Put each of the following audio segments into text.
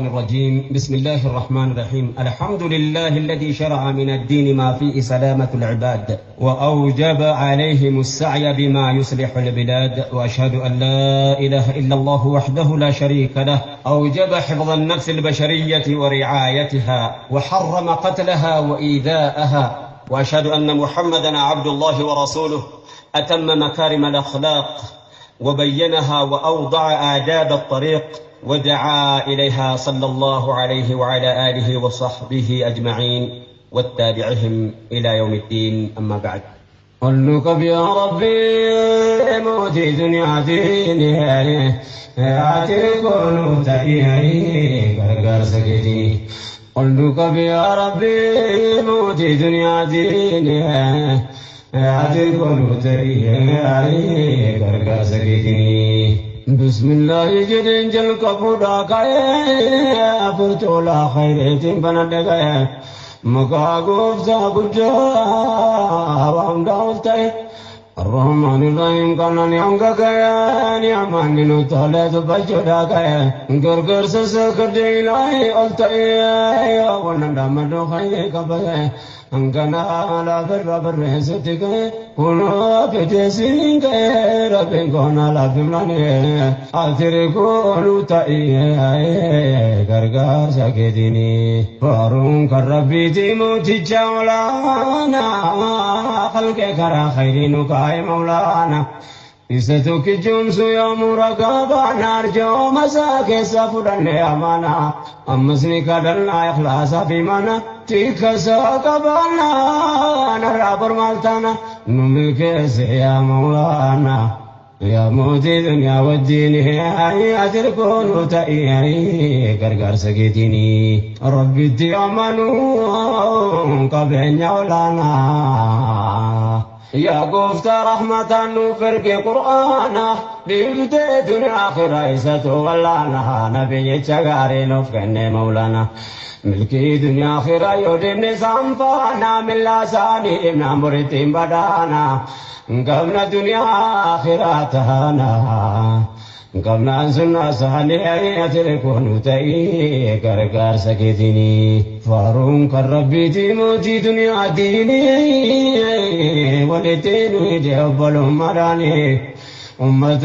الرجيم بسم الله الرحمن الرحيم الحمد لله الذي شرع من الدين ما فيه سلامة العباد وأوجب عليهم السعي بما يصلح البلاد وأشهد أن لا إله إلا الله وحده لا شريك له أوجب حفظ النفس البشرية ورعايتها وحرم قتلها وإيذاءها وأشهد أن محمدًا عبد الله ورسوله أتم مكارم الأخلاق وبينها وأوضع آداب الطريق ودعا إليها صلى الله عليه وعلى آله وصحبه أجمعين والتابعهم إلى يوم الدين أما بعد قلك يا ربي موتي دنيا ديني أعتقل تأيي غرغر سكتي قلك يا ربي موتي دنيا ديني أعتقل تأيي غرغر سكتي بسم الله جدين جل كفودا كاي فرتولا خيرتين بندقاي مكاغوف سابجا وام داولتاي الرحمن الرحيم كان نيانغا كاي نيامان نوتاله بجودا كاي غرغر سسكر ديلاي اولتاي ونندامدو خاي كباي أنكنا على بر ستك كنا بتسين كربين كنا لا بملاني أثركون تأيي كرجع سكتني فارون كربي تيموتي جولانا خلق كرا خيرين كاي مولانا إستوك جونس يا مرقبا نرجو مساك سفرن أمانا أمسني كدرنا إخلاص في منا تيك ساقبنا نرابر مالتانا نملك يا مولانا يا موتي دنيا والدين هاي أتركون تأيي كرقر سكتيني ربي تيامنون قبين يولانا يا قفت رحمة نفرق قرآنا بيبتي دنيا آخر إساتو ولانا نبي يتشغاري نفقن مولانا ملكي دنيا آخر يودين سامفانا من لاساني إمنا مرتين بدانا قبنا دنيا آخراتنا قبنا سنة سهلي أتركون تأيي كركار سكتيني فارون كالربي تيموتي دنيا ديني ولتين جبلهم مراني أمة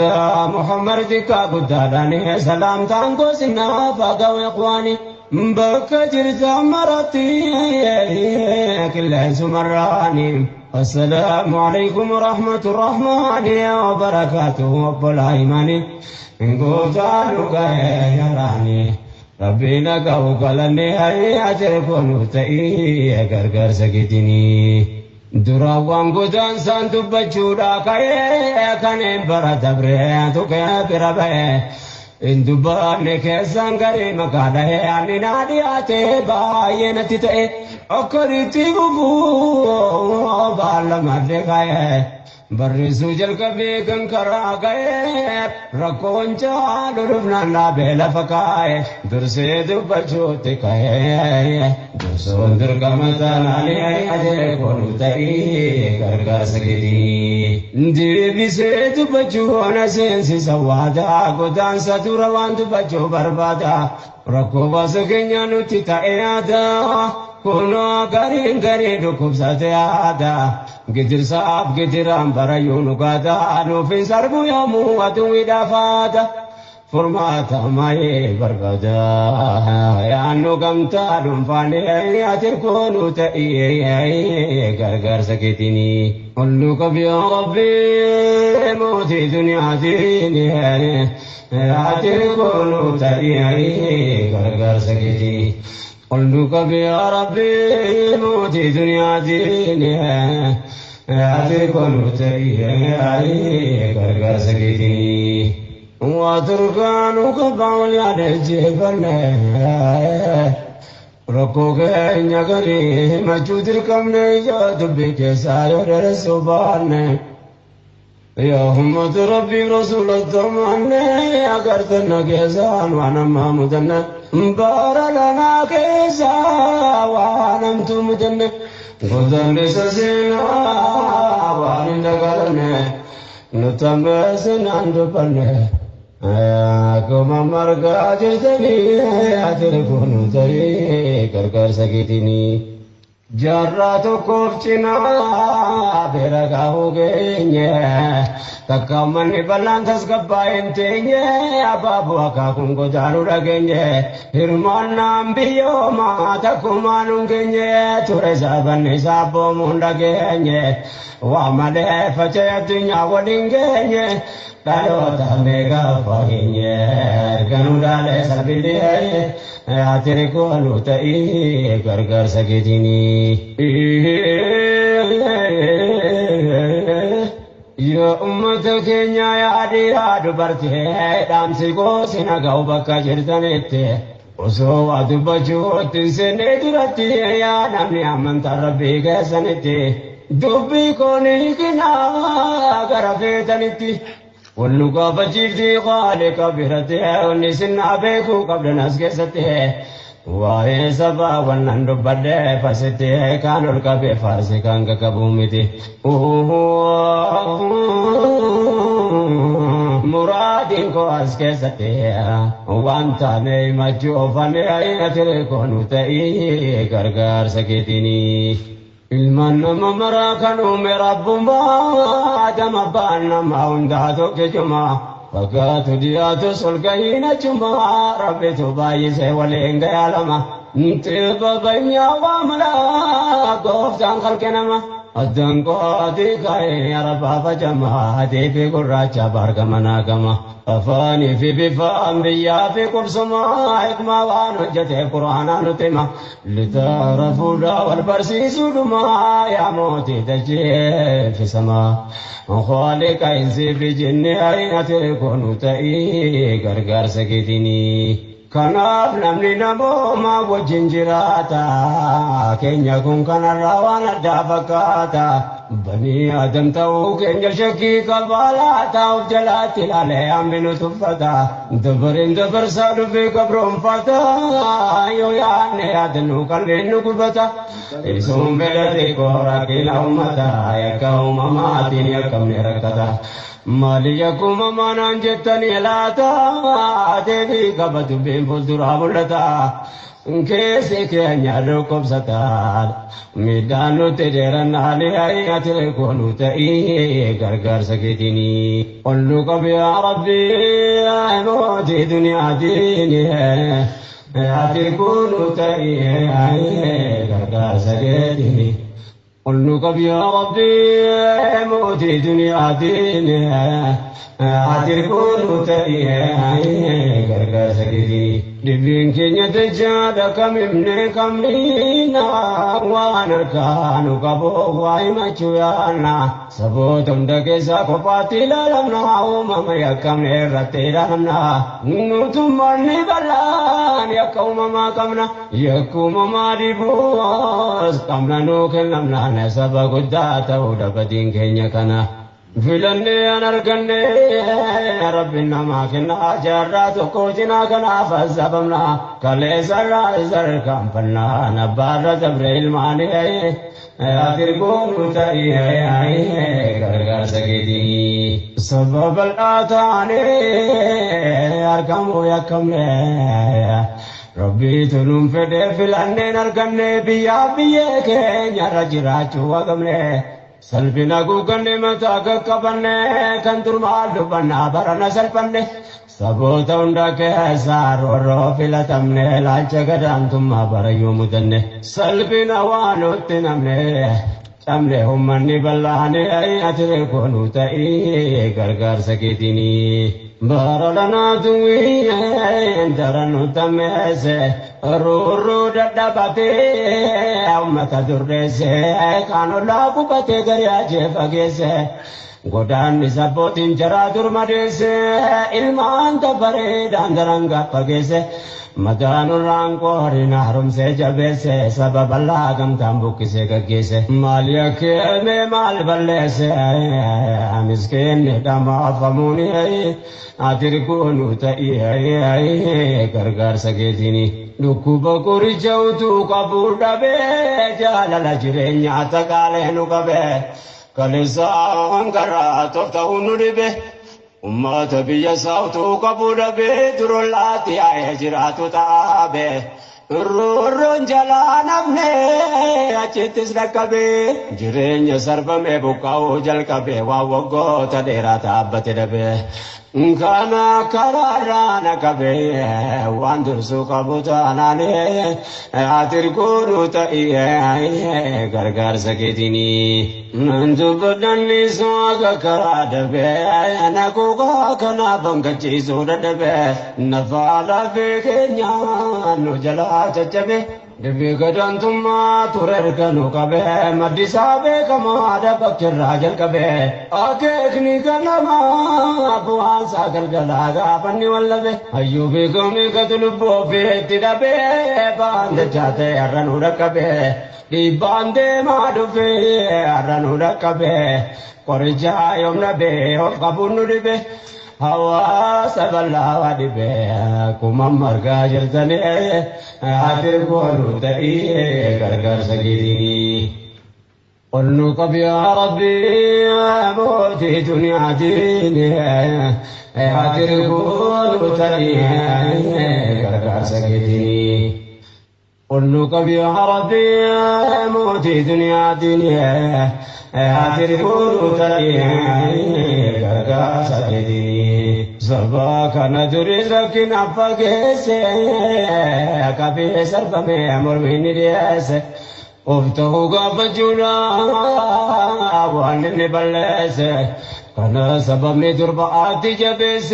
محمد دكا قداداني سلام تانكو سنة فاقوا إخواني بكا جرزا مرتي كل سمراني السلام عليكم ورحمة الرحمن وبركاته وبالعيماني إنكو تعالوا يراني ربنا قوقلني هاي أتركون تأيي كركر سكتني دراوان قدان سانتو بجودا كان برا دبره تو كبربه إن دبان كيسان غري مكادا يعني نادياته باينتي تأ أكرتي بفو بالمدكاي برسو جل كبي كنكرا غير ركون چالو ربنا بلا فكاي درسه دبچو تكاي درسو درغمتان علي اجه كون تاي غرغر سگدي دي بيسه دبچو نسنس سوادا گدان سدور وان دبچو بربادا ركو واسگنيا نوتي تايادا كونو غارين غارين دوكوب ساتيادا گدر صاحب گدرام برايونو غادا نو فين سربو يومو ادو يدافادا فرماتا ماي برغدا يا نو غمتا دم فاني اتركونو تاي غرغر سكتيني قلوك يا ربي موتي دنيا ديني اتركونو تاي غرغر سكتيني قلوك يا ربي موتي دنيا ديني أتركون تأيي غرغر سكتيني واتركانك باولي على الجبل ركوك نغري مجود كم نجات بك ساير السبحان يا أمة ربي رسول الضمان أقرتنا كيسان وانا مامدنا بارلنا كيسا وانمتم مدنا غزن سسينا وان دقرنا نتنبسنا ندبنا Akkuma margaa jirtanii ati kun ta'ee gargaarsa keetiin jaarraa tokkoof cinaa bira gaahuu geenye takka manni bal'aan tasgabbaa'een teenye abaaboo akaakuun godaanuu dhageenye hirmaannaan biyyoomaa takkumaan hin geenye ture saabanni saabboomuun dhageenye waa malee faca'e addunyaa waliin geenye dhaloota meeqa fageenye erganuu dhaalee salphitee ati kooluu ta'ee gargaarsa keetiin. Ya ummata keenya yaadii dubartee dhaamsi goosi naga'u bakka jirtanitti osoo waa dubbachuutti hin seenne duratti yaa namni amantaa rabbii keessanitti dubbii koonii kinaa gara feetanitti wallu gaafachiiftii qaaliqa biratti onni sinnaa beekuu qabdan as keessatti waa'ee sabaa wannan dubbadhee farsitti kan ol qabee farsi kan qaqqabu miti muraadiin koo as keessatti waan taane himachuufamee ati koonu ta'ee gargaarsa keetiin. Ilmaan nama maraa kan uume rabbummaa adama abbaan namaa hundaa tokkichumaa fakkaatu dhiyaatu solgahiina chumaa rabbitu baay'isee waliin gayaalama xiibba banyaa waa malaa gooftaan kalqe nama addaan qo'atii kaa'ee arabaa facamaa adii fi gurraacha baargama naagama afaanii fi bifaan biyyaa fi qubsumaa hikmaa waan hojjetee quraanaa nutti hima litaara fuudhaa wal barsiisuudhumaa yaa mootii dachee fi samaa خالق إنسي في جنة أين كونوا تأي غرغر سكتيني كناف نمني نمو ما وجنجراتا كن يكون كان الروان الدافكاتا بني آدم تاو كن شكي قبالاتا وجلات الالي أمن تفتا دبر سادو في قبرهم فتا يو يعني آدنو كالبينو كبتا إسهم بلدي كورا كلا أمتا يكاهم ماتين يكم نركتا مالي يكوم مانان جتني لاتا ديبي قبض بين فلدرا بلتا كيسي كيانيا ركب ستار ميدانو تديرن علي آياتي كونو تأيي غرغر سكتيني قلو قب يا ربي موتي دنيا ديني آياتي كونو تأيي غرغر سكتيني قلو قب يا ربي موتي دنيا ديني آياتي كونو تأيي غرغر سكتيني دبين كينيا تجادا كممني كملينا وانا كانوا كبو وايما چويانا سبوتم دكيسا كوباتي لالمنا وماما يكمني رتي لالمنا نوتم مرني بلان يكو ماما كمنا يكو ماما ديبوز كمنا نوكل لمنا نسبا قداتا ودبدين كينيا كنا فيلني أنا ركني ربنا ما كنا جرات كوجنا كنا فزبنا كله زر كم فنا نبار جبريل ماني أتركون تري غرغر سكتي سبب الآتاني أركم يكم ربي تلوم فدي فيلني نركني بيا كينيا رجراچو وغمني سلبنا غوغني متا كبنه كنترمال دبنا برنا سلبنه سبوت هندا كسار ورو فلتمنه لاچغدان ثم بريو مدنه سلبنا وانوت نمنه تمره همني بلانه اياتي كونو تاي غرغر سكيتيني بارلنا دوي اندرنو تمسه رو ددبته امت درسه كانوا لا بوبته غرياجه فگسه godaan sabbootiin jaraa durmadeesse ilmaan dabaree daandaranga fageesse madaan urraan qoorina harumsee jabeesse sababa laagamtaan buqqisee gaggeesse maal yakkeeme maal balleesse miskeenni dhamaafamuuni atirkuunu ta'ii gargaarsa keetiini dhukkuba qoricha utuu qabuu dhabee jaalala jireenyaa taqaalee nu qabee كالإنسان كرات تفتحون ربه أمة بيا صوتو قبول بيدر اللاتي جراتو تابه الرون جلان ابني أجتس لكبه جرين سربمي بقاو جلكبه ووقو تديرا تابت دبه كان كرارانا كبه واندرسو قبطاناني أتركون تأيه غرغر سكتيني ننزو بدن سواغ كرادبه نكوغا كنا بنكجيسو دبه نفالا في كنيا نجلا تجبه دبي قدنتم ترركنو كبه مدسابه كما دبك الراجل كبه أكيكني كنما أبوان ساكر جلاغا فني والله أيوبي كومي قتلبو في تدبه باند جاته أرنو ركبه di bande madu fe aranu rakabe korja yom nabe of kabunu dibe hawa saballa wadibe kumam marga jeltane atir gonu tai gargar sagiri qulnu qab ya rabbi abudi dunya dini atir gonu tai gargar sagiri قل كبي عربي موتي دنيا دنيا أتركون تريه كاسدي سباك ندري لكن أفكيس كبي سربمي أمر من رياس أفتحوا قفجنا وأنني بلس كنا سبب من دربات جبس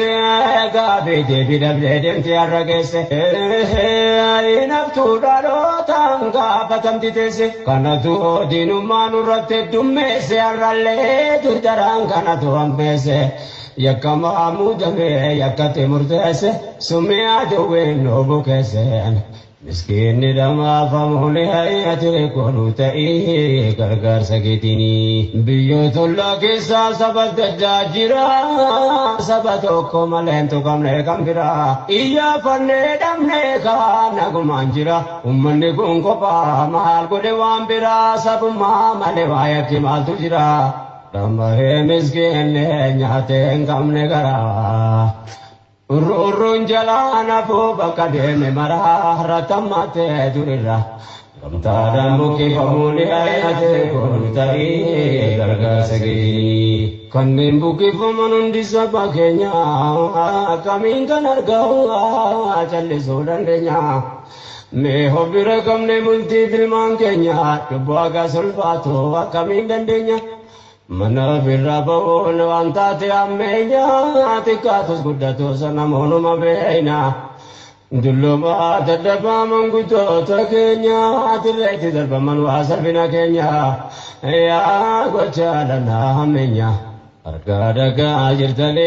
كابي دبي دبلدم تياركس نفتو دارو تانغا فتم تيتس كنا تو دينو ما نورت دمس يارالي تدران كنا تو أمس يكما مودمي يكتي مرتس سمي أدوين نوبكسن مسكين دما فمولي هيئة كونو تأيه كركر سكتيني بيوت الله كيسا سبت دجاجرا سبتوكو ملنتو كم لكم برا إيا فني دمني كانا كمانجرا أمني كونكو پا محال كو دوام برا سب ما ملوايا كمال تجرا دمه مسكين نياتين كم نگرا urun jalana fu bakade me marah ratamate durira kamtaran buki pamuli ayate kuntai garga segi kanin buki pamanun disapa kenya kamin kanarga challe sodandenya me hobira kamne multi dilman kenya kebaga sulfato kamin dandenya mana birabo no antate amenya tikatus gudatus namono mabena duluma tadaba manguto takenya atireti darba manu asar bina kenya ya gochalana amenya argadaga ajirtale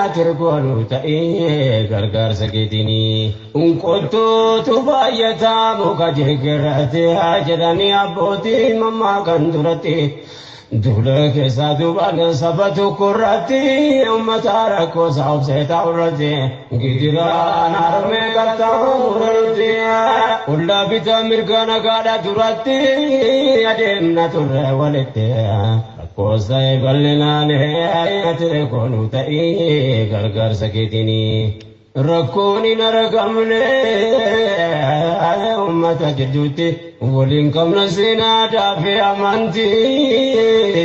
atirkonu tai gargar sakitini unqoltu tubayata mukajegerate ajadani aboti mamma gandurati दूल्हे के साधु बन सब कुर्रती उम्मतारा को साफ से ताउरती गिरा नार में करता मुरती उल्ला बिता मिर्गा नगाड़ा दुरती अडेम न तुरे वलते को साय बलना ने तेरे को नुताई घर घर सकेतिनी रखोनी नरकमने उम्मता जद्दूती Wuling kamna sina dafi amanti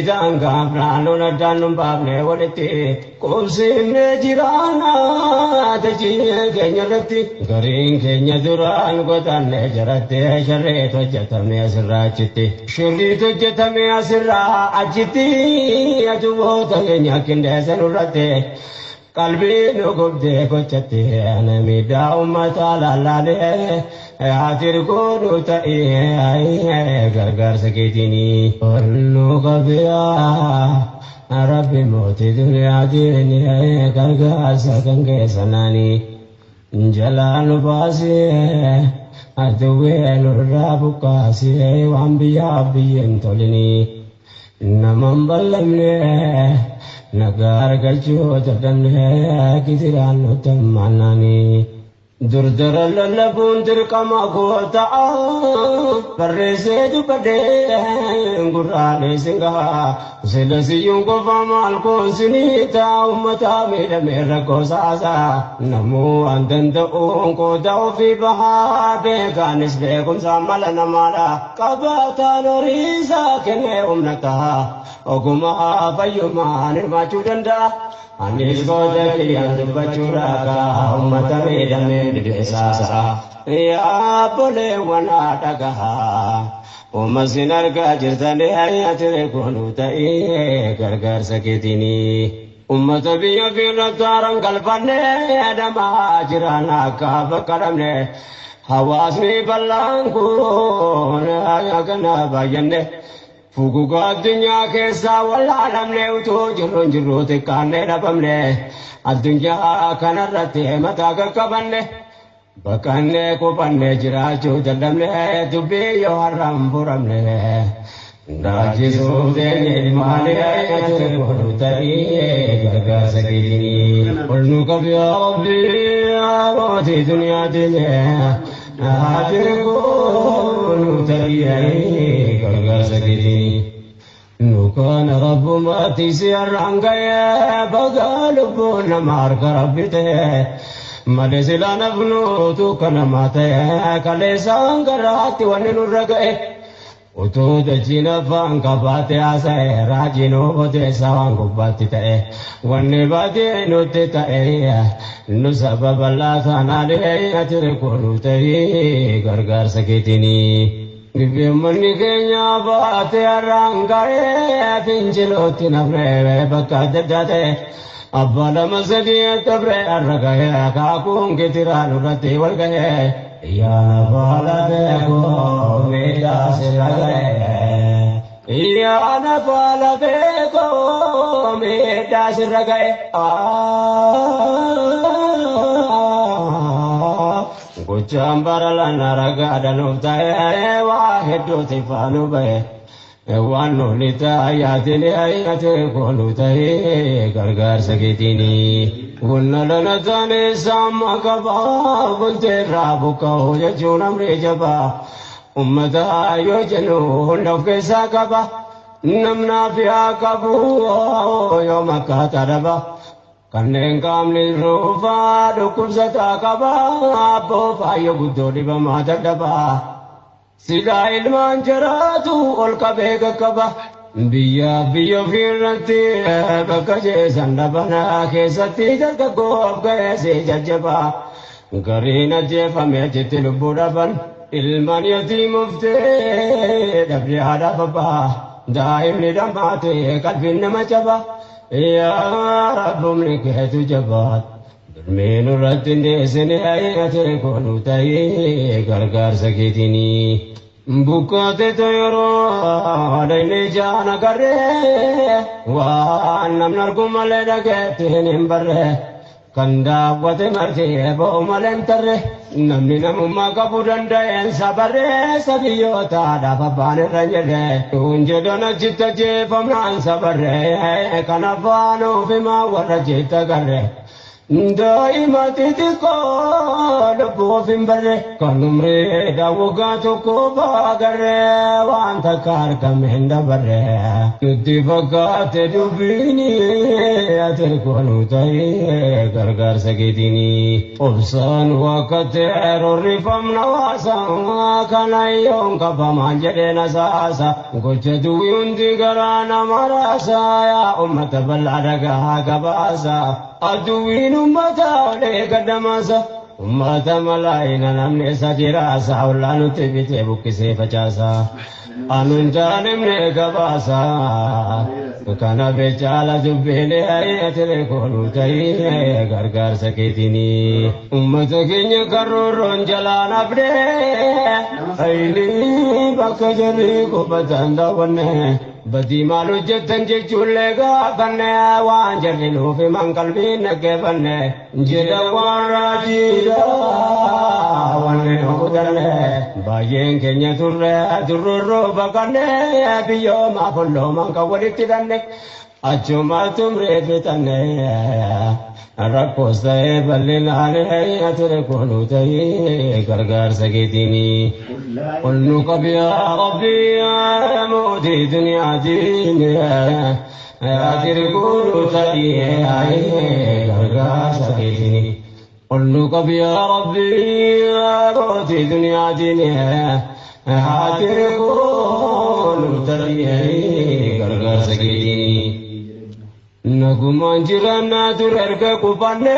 Jangka prano na danum babne waliti Kumsimne jirana Taji kenya rati Garing kenya duran Gotanne jarate Shari tojatame asira chiti Shuri tojatame asira Ajiti Ajubo kenya kinde sanurate Kalbi nugubde kochate Anamida ummata lalade Aatir को रोताई घर घर सकेतिनी और लोग बिया अरबी मोती दुनिया दिनी घर घर सकंगे सनानी जलाल बासी अदुवे लुराबु कासी वांबिया बियन तोलिनी नमंबलमने नगार गलचो जदन है किधरानो तमानानी دردر اللبون درقما قوتا برسيد بدين قرآن سنغا سلسيون قفا مالكون سنيتا أمتا مير قوساسا نمو أندن دعون قوتا في بها بيكا نسبيكم سامل نمالا قباتا نوريسا كنه أمنتا وقما فيما نرما چودندا Anis kota kiyang bacuraka umat medame desa ya boleh wana dagaha umasinar ka jirtane ayat konu tai gargar sakitini umat biya biya tarang kalpane ada mahajirana ka bakaramne hawas ni balangku na kana bayane Fuguga dunya ke sawala namne uto jiro te kane rabamne adunya kana rate mata ga kabanne bakane ko panne jira jo jadamne dubbe yo haram buramne ndaji so de ne mane ayate ko tai garga sakini ulnu ka bi rabbi dunya de Hadir ko tai gargar sakiti nukan rabbu mati siarangaya bagal pun mar karabite madesila nabnu tu kana mata kale sangarati wanenu ragae Uto de China fanga bate asa rajino bote sawango batite wanne bate no teta no sababalla sanale atir korute gargar sakitini Vimani kenya bate aranga pinchilo tinamre bakade date abbala masadi tabre arraga kakung kitiranu rati walgaye Ya bala beko meda siragae Ya bala beko meda siragae Kuchambara naraga danutae wahedo tifanu bae Wano nita ayatini ayate konutae gargar sakitini Unnalana tane samakaba bunte rabuka hoja chunam rejaba ummata yojanu hundafke sakaba namna pya kabu yo makataraba kaneng kamni rufa dukusata kaba abo payo budodi ba matadaba sila ilman jaratu ol kabega kaba Biya firati bakaje sandabana kesati jaga gob gaya se jajaba garina jefa me jetilu buraban ilman yati mufte dabri hada baba daim ni damate kalbin namachaba ya rabbum likatu jabat bermenu ratin desene ayate konu tai gargar sakitini Bukate toyoro adaine jana garre wa namnar gumale dage tenim barre kanda wate marje bo malen tarre namni namma kapudanda en sabare sabiyo ta da babane rajede unje dona chitta je famran sabare kanavano bima warajita garre Daimati tiko lepo fimbare kanumre dawoga toko bagare wanta kar kamenda bare nuti bagate dubini ater konu tai gargar sakitini obsan wakate rorifam nawasa kanayong kapamanjade nasasa goche duwundi garana marasa ya ummat baladaga kabasa Aduin ummata ole kadamasa ummata malaina namne sajira saulanu tebite bukkise fachasa anunja namne kabasa kana bechala jubbele ayatere konu tai gargar sakitini ummata kenya karoron jalan abde aili bakajali ko batanda wanne Badi malu jetan je chulega banne wanjali lufi mangalbi nage banne jeda warajida wanne hudale bayen kenya turre durro bagane biyo ma pollo manka walitti danne أجمع تمري فتنة الرقص بلنا لي أتركون تي كرجار سكتني قل قبي يا ربي يا مودي دنيا ديني أتركون تي كرجار سكتني قل قبي يا ربي يا مودي دنيا ديني أتركون تي كرجار سكتني نقوم جيراننا ترى كوبانة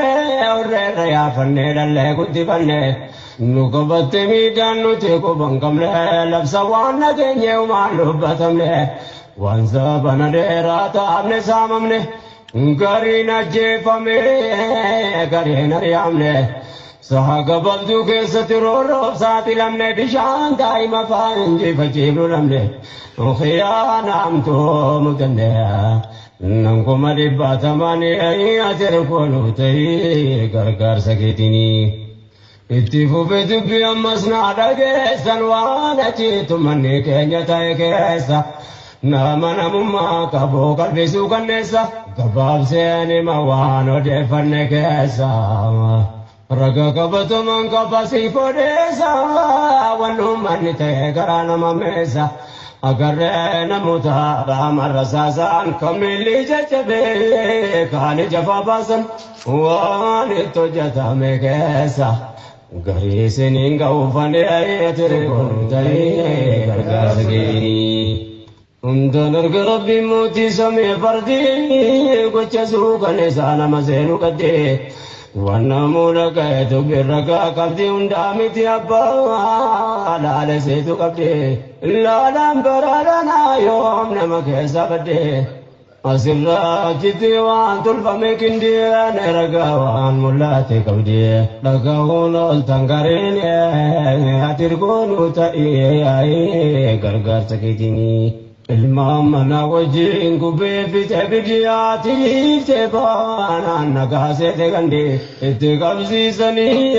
أورا يا فنّة دلّه كنتي فنّة نقبض ميدان نتيكو بانكمله لبسوانا كنيه ومالو بتمله وانزا بندرة تامن ساممنه غارينا جيفامه غارينا ريامنه سهاقبل دوكه سترور ساتي لمنه دشان دايما فانجي فجيبلو لمنه وخيانا أمتو مكنه نمكم ربات ماني أي أتركونو تي كركار سكتني اتفو بدبي أمسنا دقيسا وانا جيتو مني كينيا تاي كيسا ناما نمما كبو قلبي سوكا نيسا كباب سيني موانو دفن كيسا رقا كبتو من كبسي فوديسا ونهم من تي كرانا مميسا अगर न मुता बामर सासान कमिली जचबे काले जफाबासन वाने तो जता में कैसा घरे से निंगा उफने आए तेरे कोंताई करकर गेनी उन्दनर गरबी मोती समय पर्दी कुछ सुकने साना मसेनु कदे वन्नमूला कहे तो बिरका कब्दी उन्डामिति अब्बा लाले से तो कब्दे लालम बराना योम नमके सबदे असिरा जितवान तुल्फा में किंदिया नरगावान मुलाते कब्दे लगाऊन तंगरेन आतिर कोनु ताई आए गरगर सकेतिनी الماما وجين كوبي في تبدياتي تبانا نغاسه تغندي تغبزي سني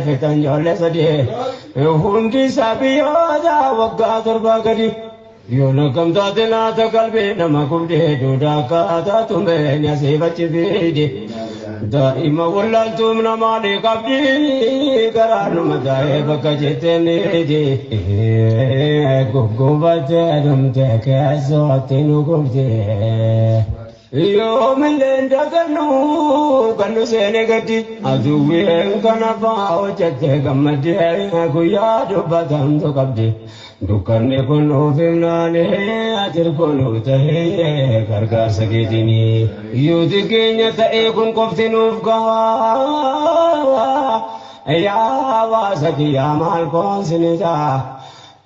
في تنجول سدي هوندي سابيو دا وغا ترباغدي يونكم تاتنا تقلبي نمكم دي دودا كاتا تمبنيا سيبچ بيدي دائما ولنتم نمالي قبدي قرار مدائي بكجتني دي قبت دمتك أزوتين قبتي يوم اللي دقنو كنو سيني قدي أدوين كنفا وجدت قمدي كويا دبتن تقبدي دكاني كنو فمناني أتر كنو تهي كركار سكيتيني يودكين تأيكم قفتنو فقا يا واسكي يا مالكون سنجا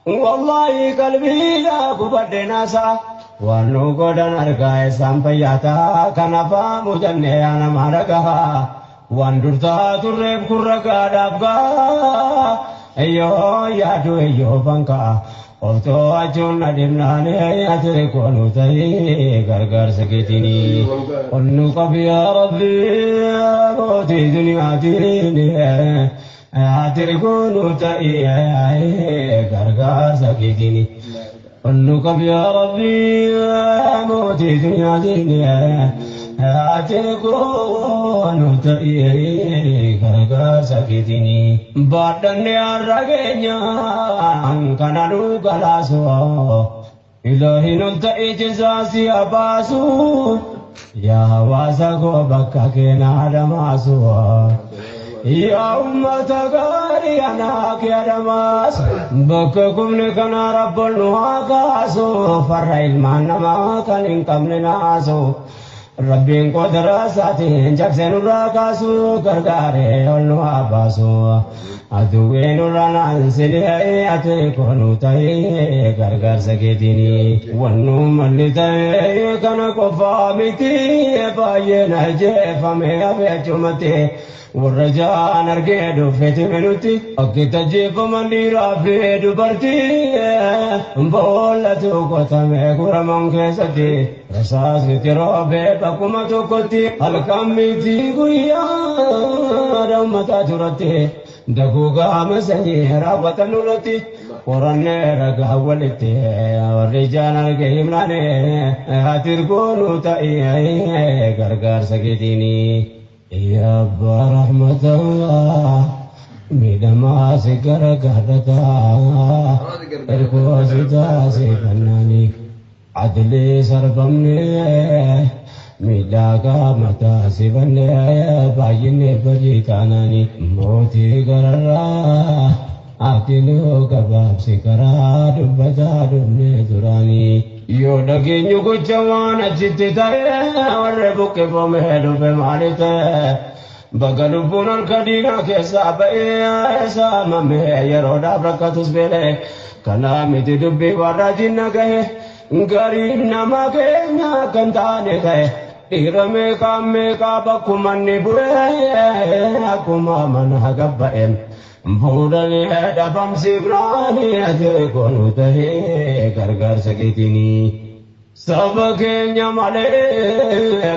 والله قلبي لا كبدنا سا وانو قدن أرقائي سامپياتا كنفا مجنة أنا مارقها وان درتا ترب كرقا دابقا أيو يادو أيو فانكا وفتو أجون ندمناني أتركونو تهي غرغر سكتيني ونو قبي يا ربي موتي دنيا ديني أتركونو تهي غرغر سكتيني ونو قبي يا ربي موتي دنيا ديني أتركونو تهي غرغر سكتيني بدن أرجعنا كنانو كلاسو إلهي نلت إجازي أباسو يا واسكو بكاكنا دماسو يا أمة غاري أنا كيادماس بككم نكنا رب النواقاسو فرّيل ما كان إنكم ناسو ربين قدر ساتين جاكسن راكاسو كرغاري ولو أباسو أدوين رانا سلي أتكونو تاي كرغار سكتيني ونو ملتاي كنا كفامتي باينا جيفامي أبيجمتي والرجاء نرجع فيت منوتي أكيد جيب مندي رافي دبرتي بولتو كتامي كرمان كيساتي رساس تروبي بكوما توكتي الكامي تيغويا رمتا ترتي دقوقا مسني راوة نورتي ورني رقا ولتي والرجال القيماني هاتركونو تأيي غرغر سكتيني يا أبا رحمة الله ميدما سكر قهدتا اركوزتا سيفناني عدلي سربمني ميداكا متا سيفني بايني بريتاناني موتي قررا Atilu kabab sikara dubbata dubne durani yo daginyu kuchawana chittita warre bukke pome dubbe malite bagalu bunal kadina kesa bae sa mame yaroda brakatus bele kana miti dubbe wara jinna gahe garib nama kenya kantane gahe irame kamme ka bakumanni bure akuma mana gabbaem Budani ada bamsi brani ate konu tahe gargar sakitini sabakenya male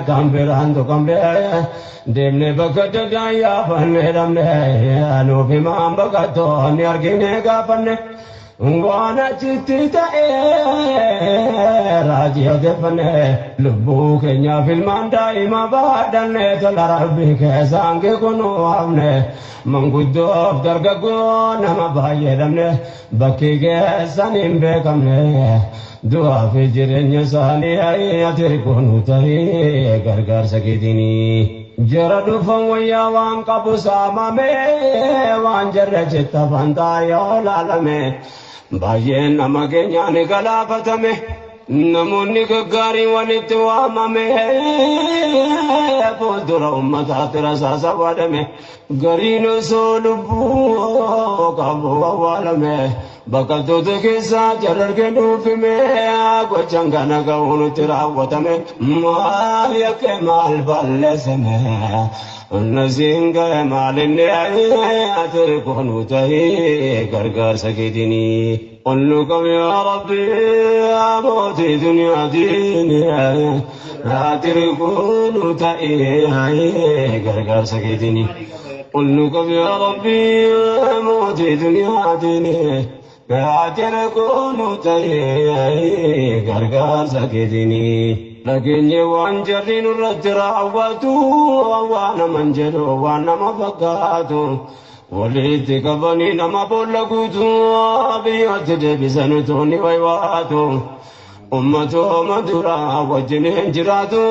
kamberan to kambe demne bakata daya panne ramne anu bimam bakato nyargine ga panne ungwana chittita rajiya de panne lubbu kenya filman daima badanne talarabbi ke sange kono amne Manguddo dargago nama baayedamne bakki geessanin beekamne du'a fi jireenya isaanii ati kunu ta'ee gargaarsa keetini jara dhufan wayyaa waan qabu saamame waan jarra jetta fantaa yoo laalame baay'een nama keenyaan galaafatame namoonni gaggaarii walitti waamame fuuldura ummataatti rasaasa waadame gariin osoo lubbuu qabu awwaalame baqattoota keessaa jarargee dhuufime gochaan kana ga'uun itti raawwatame maal yakke maal balleessame nasiin ga'e maalinni ati kunu ta'ee gargaarsa keetini قلكم يا ربي أبوتي دنيا ديني لا تركون تأيي غرغر سكيتني قلكم يا ربي أبوتي دنيا ديني لا تركون تأيي غرغر سكيتني لكن يوان جرين الرجل عواتو وانا منجلو وانا مفقاتو وليت كبني نما بولغوتو بيوت دبسن توني ويواتو أمتو مدرا وجنين جراتو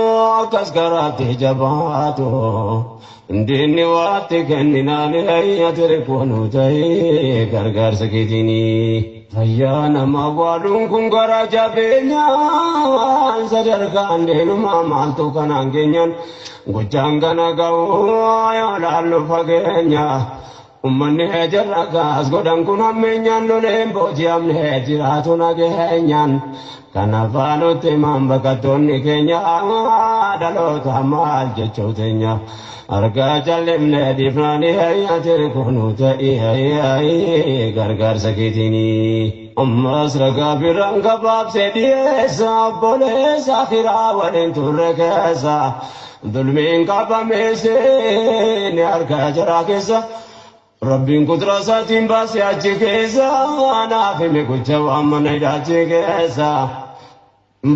كسكرات جباتو ديني واتك إننا لهي تركونو تهي غرغر سكيتيني فيا نما وارون كن غراجا بينيا سدركان دينو ما مالتو كنانجنيان غجانغنا غاو يا لالو فغنيا Ummanni jarragas godhan kun hammeenyaan loleen booji'amne jiraatu nageenyaan kanafaanutti maan baqattoonni keenya dhaloota maal jechuu teenya argaa jallimne dhiifnaani hayyate kunu ta'ii gargaarsa keetini ammas ragaa biraan gabaabsee dhiyeessa obboleessa akhiraa waliin turre keessa dulmiin qabameessee ni argaa jara keessa Rabbiin kudura isaatiin baasee achi keessa naaf hime gocha waan mana hidhaachi keessa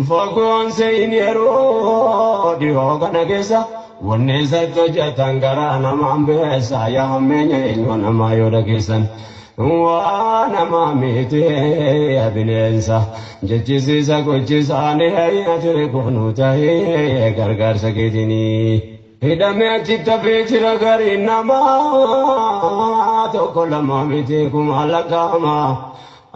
fagoon seeyini yeroo dhihoo kana keessa wanni isatti hojjetan garaa namaan beessa yaa hammeenya eenyu namaa yoo dhageessan waa namaa miti bineensa jechisiisa gochisaanii hayyate kunu ta'ee gargaarsa keetinii. Hidame achitta beechira gari nama tokko lama miti kuma lagama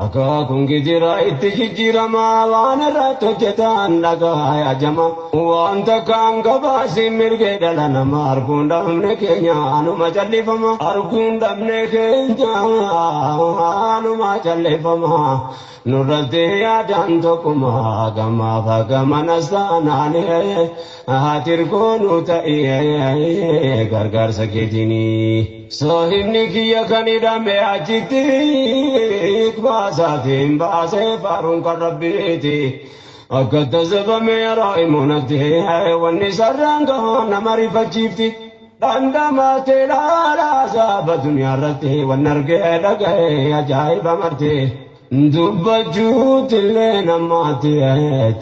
akka kungi jira itti jijjiirama waan irratti hojjetan dhagaa jama wanta kan gabaasi mirge dhala nama arguun dhabne keenya anuma callifama arguun dhabne keenya anuma callifama nurratti yaadan tokkuma gamaaf gamanas taanaani hatirkoonu ta'ee gargaarsa keetini sohibni kiyya kan hidhame achitti baasatiin baasee faaruun kan rabbiiti akka tasabame yeroo himunatti wanni sarraan gahaa nama rifachiifti عندما تلا ساب دنيا رتي والنرجع لقى عجائب مرتي دبجوت لنا ماتي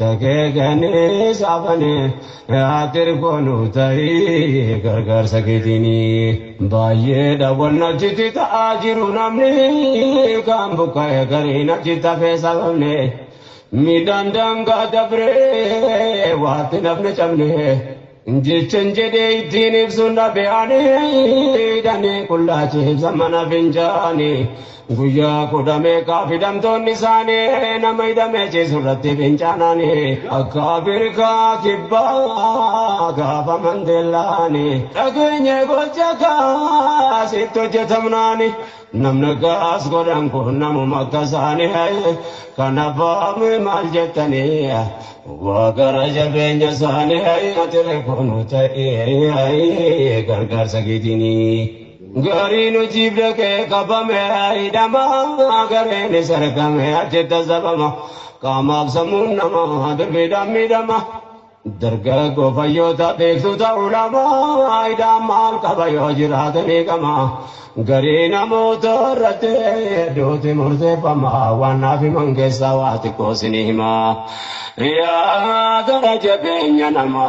تكيغني سافني عتركونو تاي غرغر سكيتيني بايه دولنا جتي تاجرو نمني كام بكاي غرينا جتا فيسالني ميدان دانغا دبري وات نفن چمني جيچن جدي دين سنة بياني داني كلاچه زمانه بنجاني Guyyaa kudhamee kaafidhamtoonni isaanii nama hidhamee ciisurratti fincaananii akka Afrikaa kibbaa gaafa Mandeelaani dhageenye gocha kaasitti hojjetamnaani namni gaas godhan kun namuma akka isaanii kanaaf maal jettanii waaqara jabeenya isaanii ati kun ta'ee gargaarsa keetinii. Garinu jibde ke kabame idama garene sarkame ajeta zabama kamab samun nama durbida midama darga go fayota dektu ta ulama idama kabayo jiratani kama garina motorate dote murse pama wana fi mange sawati kosinima ya garaje benya nama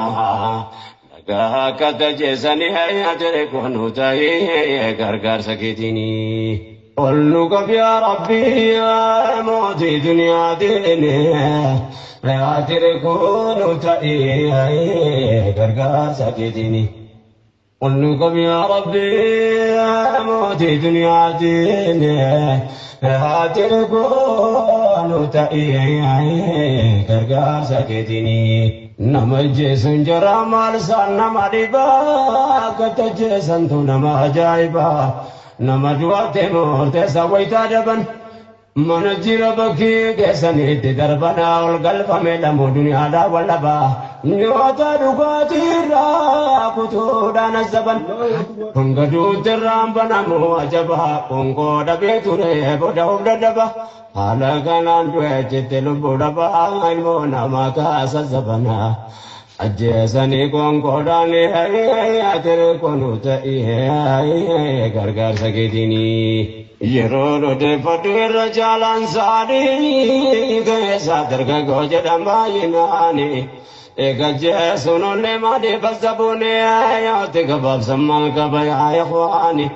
Kata jesani hai atere konu tai gargar sakitini. Ollu kabya Rabbi ya moti dunia dene. Atere konu tai gargar sakitini. Ollu kabya Rabbi ya moti dunia dene. Atere konu tai gargar sakitini. Nama Jason jara malsan nama diba kata Jason tu nama ajaiba nama dua temur tesa waita daban mana jira baki kesan itu darbana ol galpa melamu dunia ada walaba nyata duga tira kutu dana zaban penggadu teram banamu ajaba pungko dabe ture boda boda daba Halaganan dua cetelu boda bang ilmu nama kasa zabana ajasani kongkodani hai atere konu tai gargar sakitini yero de padira jalan sadi gesa terga goja dambayinani ega suno le made basabune ya te gabab samal kabaya ikhwani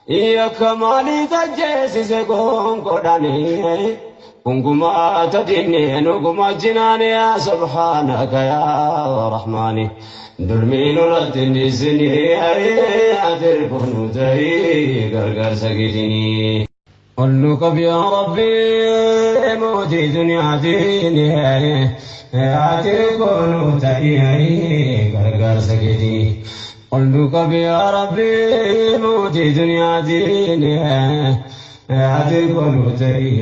Iya kamali tajesi se kongkodani Kunguma tadini nuguma jinani ya subhanaka ya rahmani Dulminu latini sini atir kunu tahi gargar sakitini Ulluka ya Rabbi moti dunia dini atir kunu tahi gargar sakitini قلبك يا ربي موتي دنيا ديني عاتق ونوتي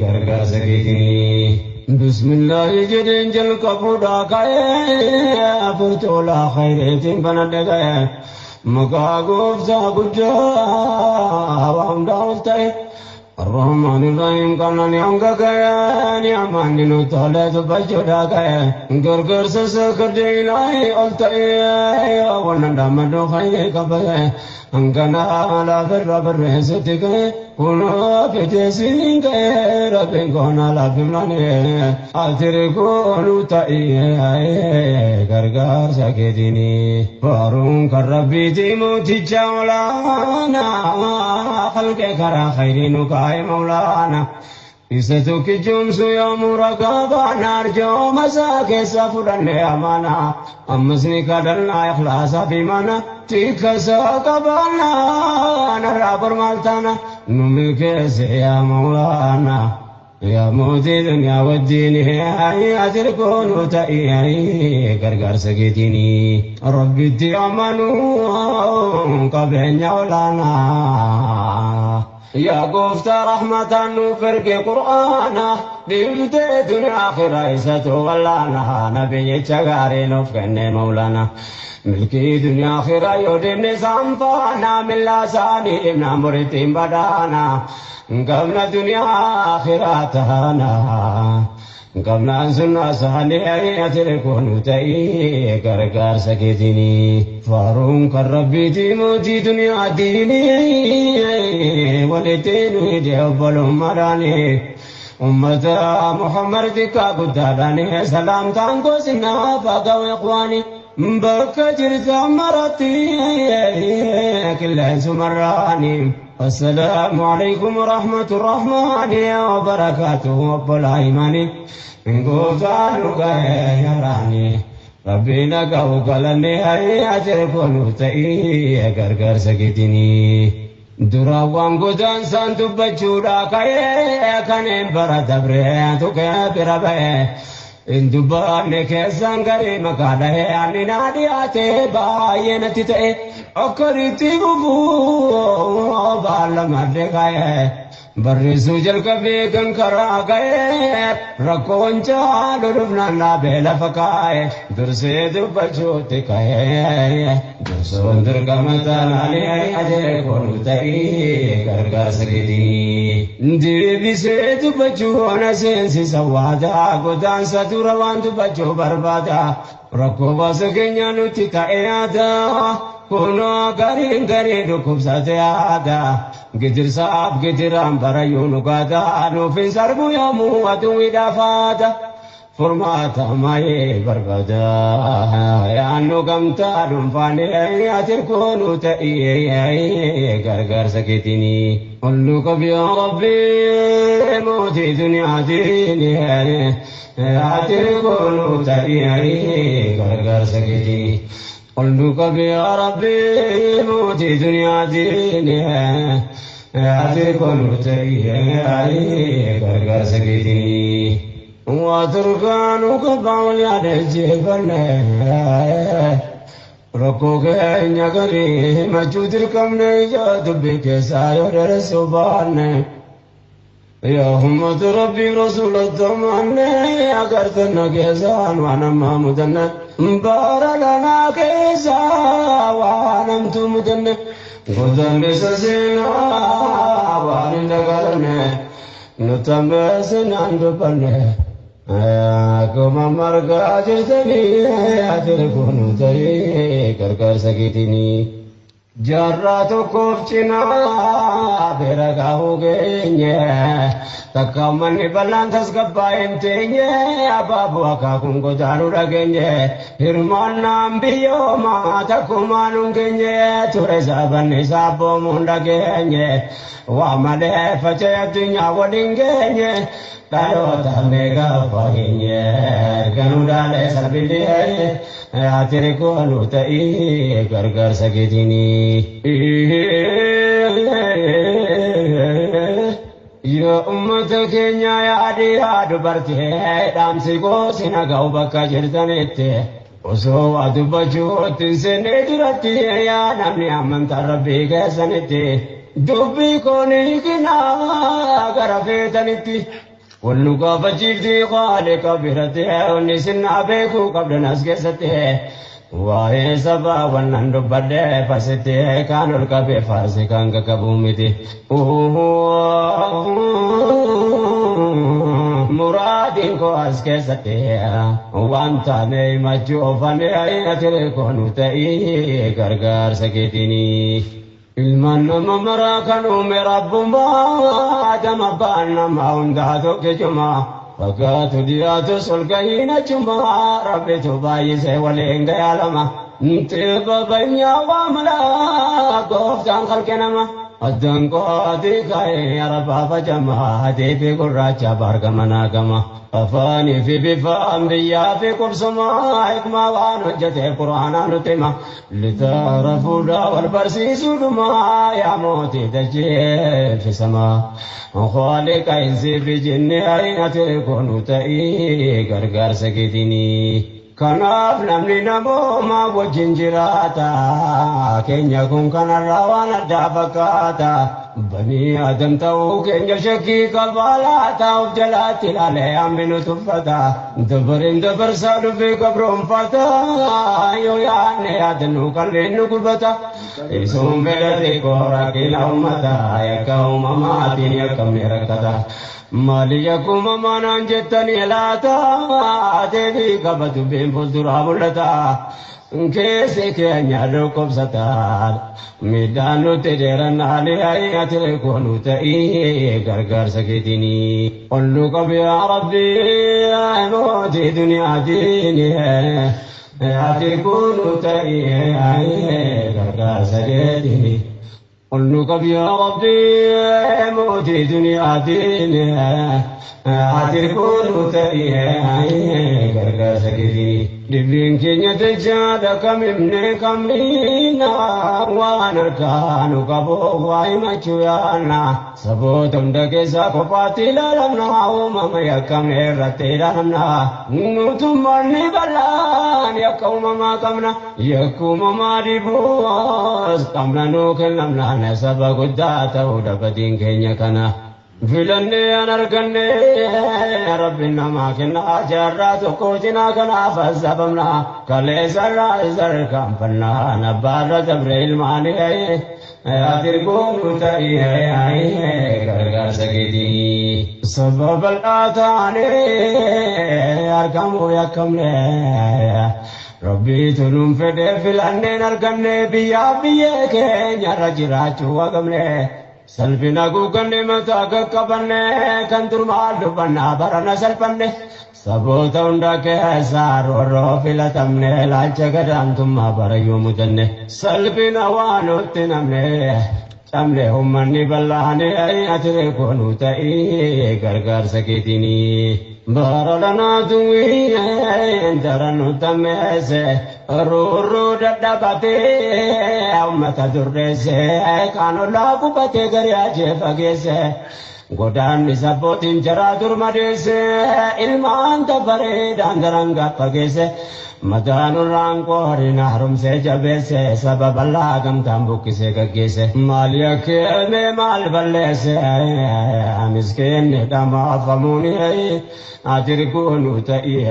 كركا سكيتني بسم الله جدين جل كفودا كاي فرتولا خيرتين بندقاي مكا غوفتا بجا وام داولتاي الرحمن الرحيم كان نيانغا كاي نيامان دينو تولت بجودا كاي غرغر سسكدي لاي اولتاي ونندا مدو خاي كباي انغنا لا بر ستيكاي كونو فيتسين كاي ربين كونا لا بملاني اتري كونو تاي غرغر سكديني فارون كربي تيمو تجاولانا خلق كرا خيرينو كاي مولانا Isatu kijumsu ya muragaba narjo masake safurane amana amasni kadalna ikhlasa bimana tika sakabana narabar maltana numilke se ya maulana ya mudi dunya waddini atir kunu ta'i gargar sagitini rabbi ti amanu qabenya ulana يا قفت رحمة نفرق قرآنا بيمت دنيا آخرة إساتو ولانا نبي تشغاري نفقن مولانا ملكي دنيا آخرة يودم نظام فانا من لساني ابن مرتين بدانا قبل دنيا آخرة تهانا قبل سنة صالح أتركون تأي كركار سكتني فارون كربي تيموتي دنيا ديني ولتين ويجب مراني أمة محمد دكا قدراني سلام تانكو سنة فاقوا إخواني بك جرت مرتي كل سمراني السلام عليكم ورحمة الرحمن وبركاته وبالعيماني إن قوتانك يا راني ربي نقاو قلني هاي أتركون تأي كركر سكتني دراوان قدان سانتو بجورا كاي كان برا دبري تكبر بي إن دبان كيسان غري مكاله أني نادياتي باينتي تأي أكريتي ببو بالمدكاي برسو جل كبي كن كرا گئے رکون چال ربنا نا بیل فکائے درسے دبچو تکائے درسو اندر کمتا نالی اجے کون تئی کر سکتی دیوی سے دبچو نسینسی سوادا گدان ستو روان دبچو بربادا رکو بسکنیا نتی تائیادا كونوا غرين غرين ركوب ساتيادا قدر صاب قدرام برايون قادا نوفين سربو يومو ودوي دافادا فرماتا ماي بربادا يا انو قمتا دنفاني اتركونو تأيي غرغر سكتيني قلوك يا ربي موتي دنيا ديني اتركونو تأيي غرغر سكتيني قلتك يا ربي موتي دنيا ديني أتركون تيهي كركر سكتني واتركانك باول يا الجبل ركوك يا كريم مجودركم نجات بك ساير السبحان يا همة ربي رسول الضمان أقرتنا كيسان وانا ما مدن بارلنا كيسا وانا مدن قدن سسينا وانا نقرن نتمسن عندبن كما مرقا جرتني أتركون تري كركر سكتني جراتو کوفچنا بیرگا ہو گئے تکمن بلان تس گبائیں تینگے ابابو اکاکم کو جانو رگیں ہرمان نام بیو ما تکمانوں گے تورے زبن حسابو مونڈگیں واملے فچے دنیا ودنگیں تارو تامیگا پاگیں گنو ڈالے سبیلے آترے کو نوتائی گرگر سکتینی یا امت کینیا یادی یاد برتے دامسی کو سنگاو بکا جرتنیتے osoo adu bajuutin sene duratti yaa namni amantaa rabbii keessanitti dubbii koonii kinaa gara feetanitti wallu gaafachiifti qaaliqa biratti onni sinnaa beekuu qabdan as keessatti waa'ee sabaa wannan dubbadde farsitti kaan ol qabee farsi kan qaqqabuu miti muradin ko as keessatti wanta mee machoofame ayatire koonu ta'ii gargaarsa keetinii ilmaan nama maraa kan uume rabbummaa adama abbaan namaa hundaa tokko jumaa fakkaatu dhiyaatu solgahiina jumaa rabbitu baay'isee waliin gayaalama ntiba banyaa waamalaa gooftaan kalqe nama addaan qoodii ka'ee arabaafa jamaa deebii gurraacha baargamanaa gama afaanii fi bifaan biyyaa fi qubsumaa hikmaa waan hojjete quraanaa nutti hima litaara fuudhaa wal barsiisuudhumaa yaa mootii dachee fi samaa خالق إنسي في جنة عينة كونوا تأي غرغر سكتني كناف نمني نمو ما وجن جراتا كن يكون كان الروان الدافكاتا بني آدم توك إن شكي قبالا تاوف جلاتي لالي أمبنو تفتا دبر سادو في قبرهم فتا يو يعني أدنو قلنو قبتا إسهم بلدي كورا كلا أمتا يكا أماماتين يكا مركتا مالي يكوم مانا جتني لاتا تبي قبض بين فلدرا بلتا كيسي كيانيا لوكب ستار ميدانو تجرن علي آيات لكونو تأيه غرغر سكتيني قلوك يا ربي موتي دنيا ديني آيات كونو تأيه غرغر سكتيني قلوك يا ربي موتي دنيا ديني أتركون تأيه غرغر سكتيني دبين كينيا تجادا كممن كمينا وانا كانوا كبو وايما چويانا سبوتم دكيسا كفاتي لرمنا وماما يكم إرتي لرمنا نوتم مرني بلان يكوم ما كمنا يكوم ما ريبوز كمنا نوكل نمنا نسبا قداتا ودبتين كينيا كنا فلني أنا ركني ربنا ما كنا جرات وكوتنا كنا فزبمنا كل زر كم فنا نبار جبريل ماني أتركون تأيه غرغر سكتي سبب الآتاني أركم يكم ربي تلوم فدي فلني نركني بيا كينيا رجرات وقمني سلفنا كوكني متاك كبني كنتر مالو بنا برنا سلفني سبوتا عندك سار وروفيلا تمني لالچ گدان تم بريو مجني سلفنا وانو تنمني تملي همني بلاني اي اتري كونو تاي غرغر سكيتيني بارلنا دوي انترنو تمسه رو ددبته امتا درسه كانو لاغو بته غرياجه فگسه godaan isa bootiin jaraa durma deesse ilmaan dabaree daangarangaa fageesse mataan irraan qoorina harumsee jabeesse sababa laa gamtaan buqqisee gaggeesse maali akkeeme maal balleesse miskeenni dhamaafamuuni atirkuunu ta'ii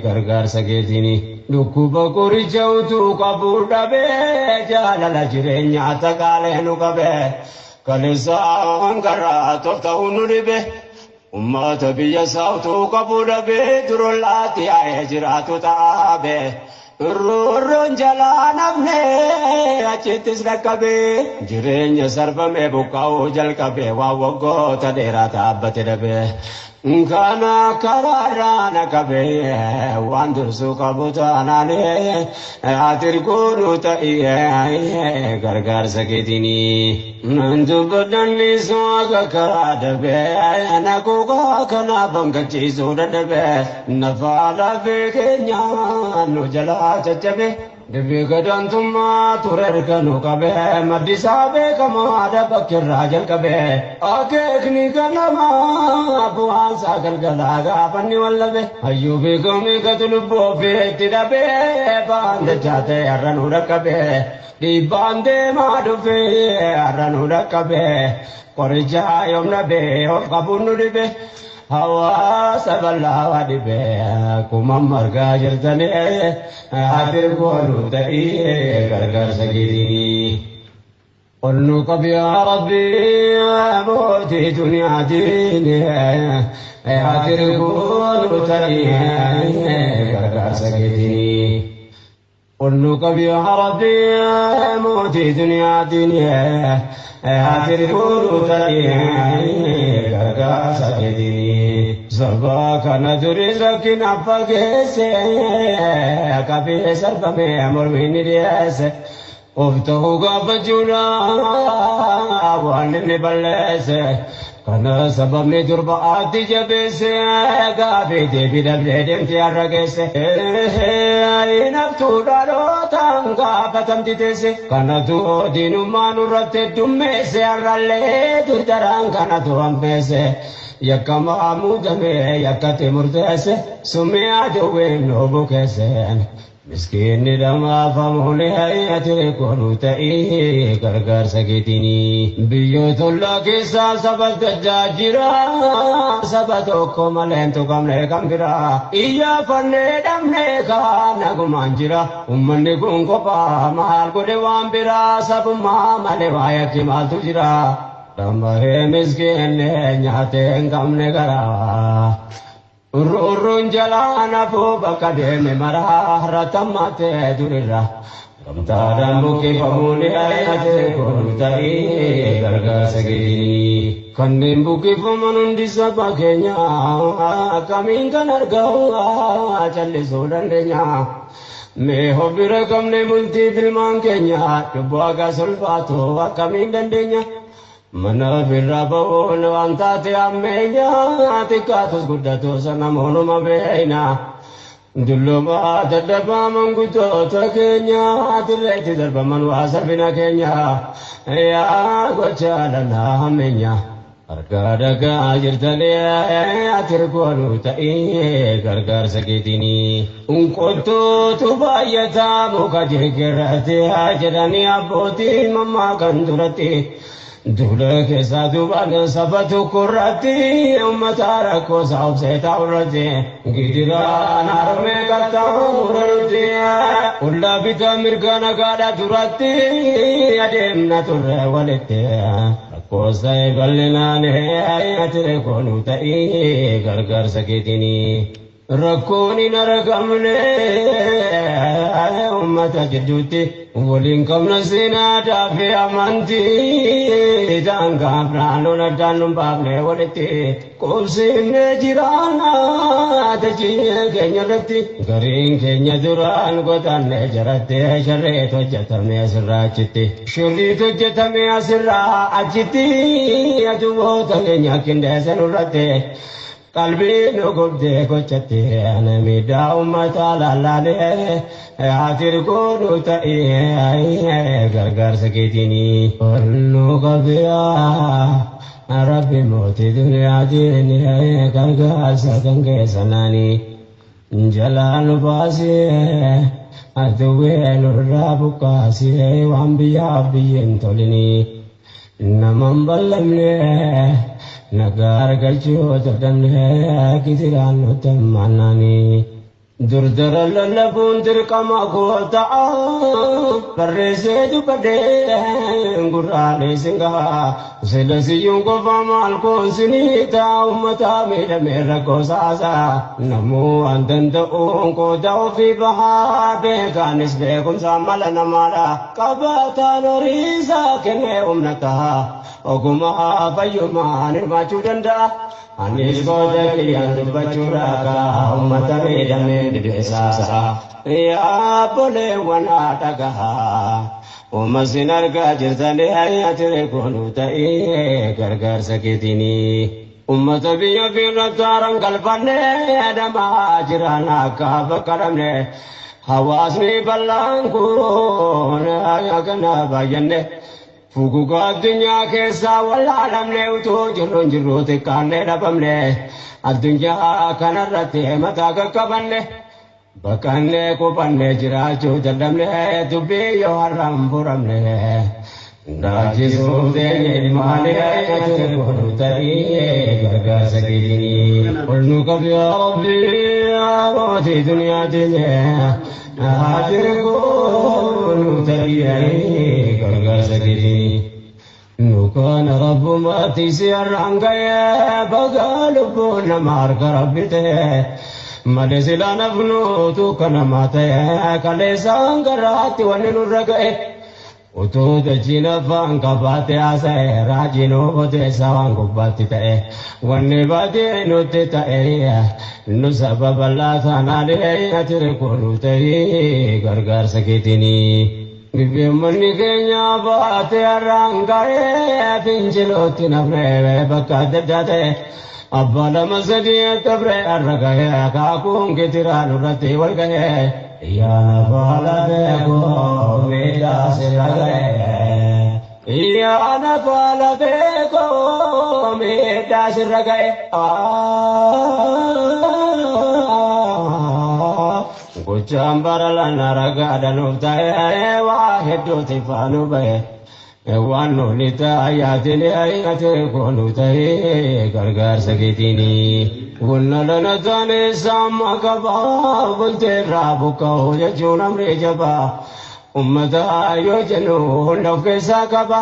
gargaarsa keetini dhukkuba qoricha utuu qabuu dhabee jaalala jireenyaa takaalee nu qabee كنسان قرات وفتحون ربه أمات بيا ساوتو قبول به درولاتي عجرات تعابه الرون جلان ابنه أجتس ركبه جرين سرب में बुकाओ जल कबे वावगो तदेरा ताबत रबे kana kararana kabe wandur sukabutana ne atirkunu ta iye gargar saketini nandu badanni soga karadabe anakuga kana bangachi sudadabe nafala bekenya no jala chachabe devi gadantuma turerkanu kabe madisabe kamada bakir rajal kabe akekni kanama abuan sagal galaga panni wallabe ayyubi gomi gadulubbo fetidabe bande jate arranu rakabe di bande madufe arranu rakabe korja yomnabe of kabunu dibe hawa saballa wadibe kumam marga jirtane atir golu dai gargar sagiri قلنك يا ربي موتي دنيا ديني أتركون تريه غرغر سكتني قلنك يا ربي موتي دنيا ديني أتركون تريه غرغر سكتني سباك ندري سكين أفاقسي كفي سرب में अमर में निरियासे Ofto gabajuna wanne balese kana sabab ne durba ati jabese gabe devi dabde dem tiara gese inaftu daro tanga patam ditese kana tu dinu manurate dumme se arale tu tarang kana tu ambese yakama amudame yakate murdese sumya jowe no bukese مسكين لما فمولي هيئة كونوتائي غرغر سكتيني بيوت الله كيسا سبت الجاجرا سبتوكم لنتكم لكم برا إيا فنيدم لكا نكم انجرا أمني كون كوبا مال كودوان برا سبما مالوايا كمال تجرا لما مسكين نياتين كم نغرا urun jalan apu bakade marah ratamate durira ramtaran buki pamuli ayate kontai garga segini kanin buki pamanun disabakenya kami kanarga challe sodandenya me hobira kamne multi filman kenya tubaga sulfato kami dandenya mana birabon wantate ammenya tikatus guddatus namono mabeina dulluma dadaba manguto takenya atleti darba manwasa bina kenya ya gochalana ammenya argadaga jirtale atirkonu tai gargar sakitini unkoto tubayata mukajirgerate ajrani aboti mamma kandurati दूल्हे के साधु बन सब कुर्रती उम्मतार को साब से ताउरती गिरा नार में करता मुरती उल्ला बिता मिर्गा नगाड़ा दुरती अडेम न तुरे वलते को से गलना ने अतरे को नुतई घर घर सकेतिनी रकोनी नरगमने उम्मत जदूती वलिंकम नसीना डाफे अमंती जांगा प्राणो न जानum बाबले वलते कोसिने जिराना तजिए केन्यरती गरीं केन्य दुरान गोताने जरते शरे तो जतमे असराचिते शुली तो जतमे असरा अचिती अजुवो तगेन्या किंदे सनुरते kalbi nugubde kochate anamida ummata lalale atir ko nuta gargar sakitini nugabya rabbi moti dunya dini gargar sakange sanani jalal basi aduwe nurabu kasi wambiya biyen tolini namam ballamne नगार गल्चो तटन है कितिरान तमन्नानी दुर्दर लल्लबुन तिरकमा गोता पररे से दुपटे गुराने सिंगा सेलसियों को बमाल को सुनीता उम्मता मेरा को सासा नमो अंतंत ओं को दाफी बहा बेगानिस बेकुम सामल नमारा कबाता नोरीसा केने उम्नता ओगुमा पयुमा निर्माचु दंडा anis goda kilian bacura ka ummata medame desa ya pole wana daga umasinar ga jirtane ayatire konu tai gargar sakitini ummata biya firataran kalbane adama jirana ka bakaramne hawas me ballangu na kana bayanne Fuguga dunya ke sawala namne uto jirron jirro te kanne rabamne adunya kanarate mata kabanne bakanne ko panne jira jo jadamne dubbe yo haram buramne raji sode mane ayate ko tari garga sakini ulnu kabya rabbi awati dunya dine hadir ko tari garga sakini نكون رب ما تسير عنك يا بقى لبون مارك ربته مدسلا نفنو تو كنا ماته كليسان كرات وننرقه وتو دجينا فانك باتي آسه راجينو بوتي سوان كباتي تأه ونباتي نوتي تأه نسبب الله ثانا ليه تركونو تأه غرغر سكتيني Bimani kenya baate arangae pinchiloti nafne bakade jate abbala masadi tabre aragae kaakun kitira nurati walgae ya nafala deko meda siragae ya nafala deko meda siragae gochaan baralana ragaadhaan of ta'ee waa hedduuti faanuu ba'e. Waan nuti taayaatiin ayyaatee kooluu ta'ee gargaarsa keetiini. Gunnalana taane saamma qabaa bulteerraa buqqa'u jechuun amree jabaa. Ummata yoo jennu hunda of keessaa qaba.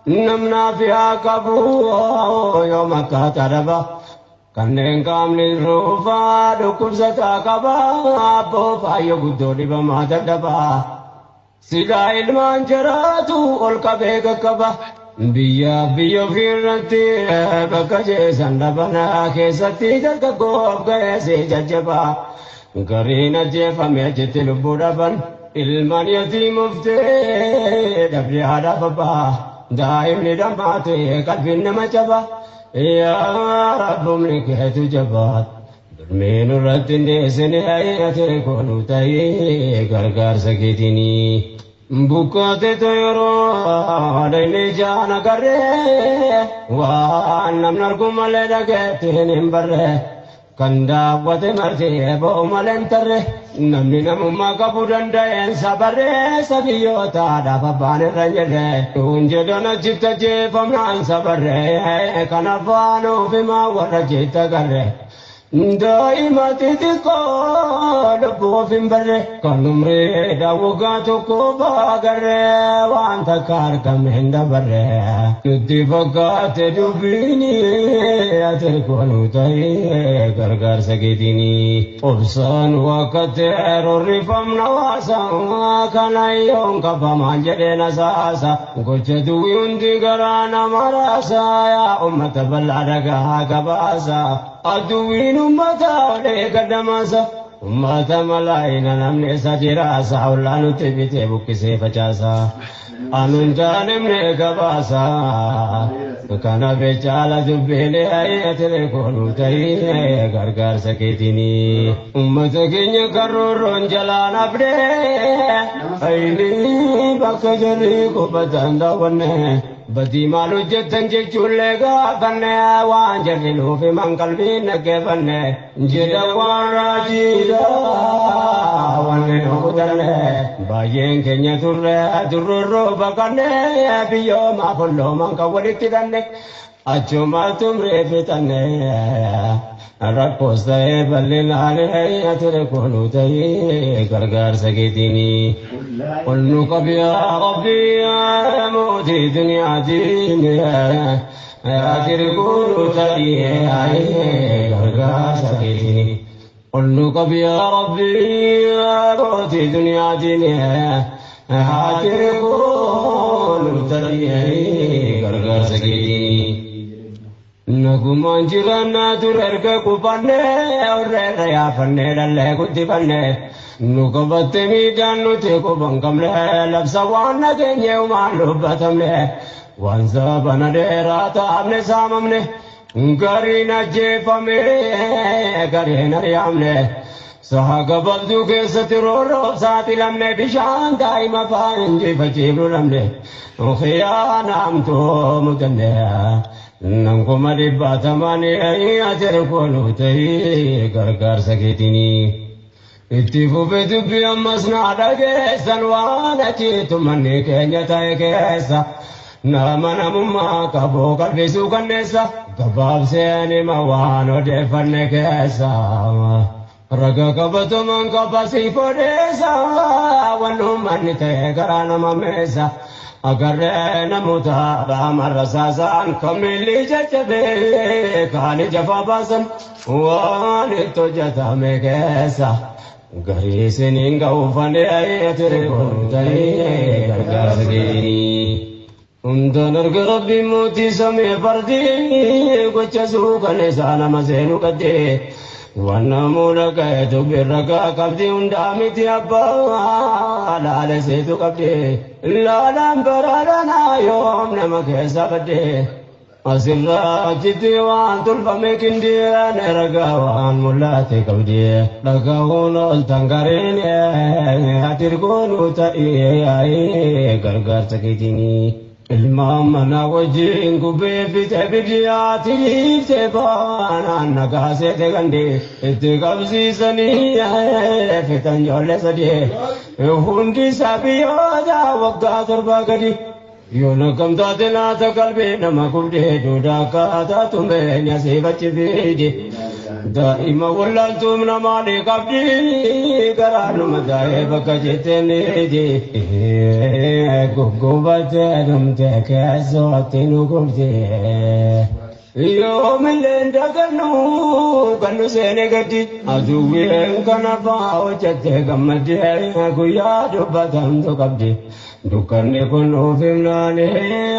Namnaaf yaa qabu yoo makkaataa dhaba. Kanneen qaamni ruufaa dhukkubsataa qaba. Abboo faayya guddoo dhibamaa dadhabaa. Sidaa ilmaan jiraatu ol qabee qaqqaba. Biyya ofirratti bakka jeesan dhabana keessatti dargaggoof ga'eesee jajjabaa. Gariin ajjeefame achitti lubbuu dhaban. Ilmaan yatiimuftee dhabdee haadhaaf abbaa. Daa'imni dhammaate qalbiin nama jaba. Yaa Rabbumni keetu jabaat. Durmeen irratti hindeessine ayyaatee kooluu ta'ee gargaarsa keetiini. Bukkote yeroo adayni jaan agarree waan namni argu malee dhageettiin hin barree. Kan daawwate martee bo'oo malee hin tarree. Namni namummaa qabuu danda'eensa barreessa biyyootaadhaaf abbaan irra jedhee. Kun jedhan achitti ajjeefamnaan sabarree. Kan afaan ofimaa warra jeetta agarree. Daa'ima xixiqqoo lubbuu hin barre. Kan umrii waggaa tokko baagarree. Waan takka argame hin dabarre. Nutti fakkaate dubbiini ati kooluu ta'ee gargaarsa keetiini. Obsaan wakkatee rorrifamna waasaa. Kana yoon qabamaan jedhee nasaasa. Gocha duwwi hundi garaa nama raasaa. Yaa ummata bal'aa dhagaa gabaasa. Aduwwiin ummata olee gadamasa. Ummata malaayina namni isa jiraasa. Ollaa nutti bitee buqqisee facaasa. Anuun jaanemne gabaasa. Kana beechaala dubbiilee ayyaatee kooluu ta'ee gargaarsa keetiini. Ummata keenya karroorroon jalaan abdee. Ayini bakka jirri qubatan daawwanne. Badii maal hojjettan jechuullee gaafanne. Waan jarri nuufi man qalbiin dhaggeeffanne. Jedha waan raajiidha wanne nukutanne. Baay'een keenya turrorroo baqanne. Biyyooma follooman kan walitti hidhanne. Achuma tumree fixanne. Rakkoos ta'ee bal'inaan ayyaatee kooluu ta'ee gargaarsa keetiini. Ol nu qabi yaa Rabbi yaa mootii duniyaatiin. Ayyaatee kooluu ta'ee gargaarsa keetiini. Ol nu qabi yaa Rabbi yaa mootii duniyaatiin. Ayyaatee kooluu ta'ee gargaarsa keetiini. Nagumaan jiraannaa ture erga qubannee orreerra yaafannee dhallee guddifannee. Nu qabatte miidhaan nuti quban qabne. Labsa waan nageenye umaan dubbatamne. Waan sabana dheeraa taa'amne saamamne. Gariin ajjeefame gariin ari'amne. Saha gabaabduu keessatti roorroof saaxilamne. Bishaan daa'ima faan injifachiifnu lamne. Khiyaanaamtoo mudanne. Nankuma dhibbatamanii ayyaatee kooluu ta'ee gargaarsa keetiini. Itti fufee dubbii ammas naa dhageessan waan achiitu manni keenya ta'e keessa. Nama namummaa qabuu qalbisuu kanneessa. Gabaabseen hima waan odeeffanne keessa. Raga qabatumaan qabasiif odeessa. Wannummanni ta'e garaa nama meessa. Agarree namoota dhaamarra saasaan kan miilli jajjabee kaan ija baasan waan itti hojjetame keessa. Garii isiniin ga'uufanii ayyaatee kooluu ta'ee gargaarsa keetiini. Hundaan arga Rabbiin mootii samii fardii gocha suukanne isaa nama seenuu qaddee. Waan namoota ga'e dubbiin ragaa qabdi hundaa miti abbaa laala seetu qabdi. Laalaan baraadhaan yoom nama keessa badde. Asirraa achitti waan tolfame qindiin ragaa waan mul'ate qabdi. Dhagahuun ol tangariin ati kooluu ta'ee gargaarsa keetiini. الماما وجين قبي في تبدياتي تبانا نقاسي تغندي اتقبسي سنية في تنجول سدي هندي سابيودا وقا تربا قدي يونكم تاتنا تقلبي نما قبدي دودا تاتم يسيبت بيدي دائما ولنتم نمالي قبدي قرانو مدائي بكا جتني دي قبت دمتك أزوتين قبدي يوم اللي اندقنو قنو سيني قدي أدوين كنفا وجدت قمدي قويا دبتم تو قبدي دكاني كنو فملاني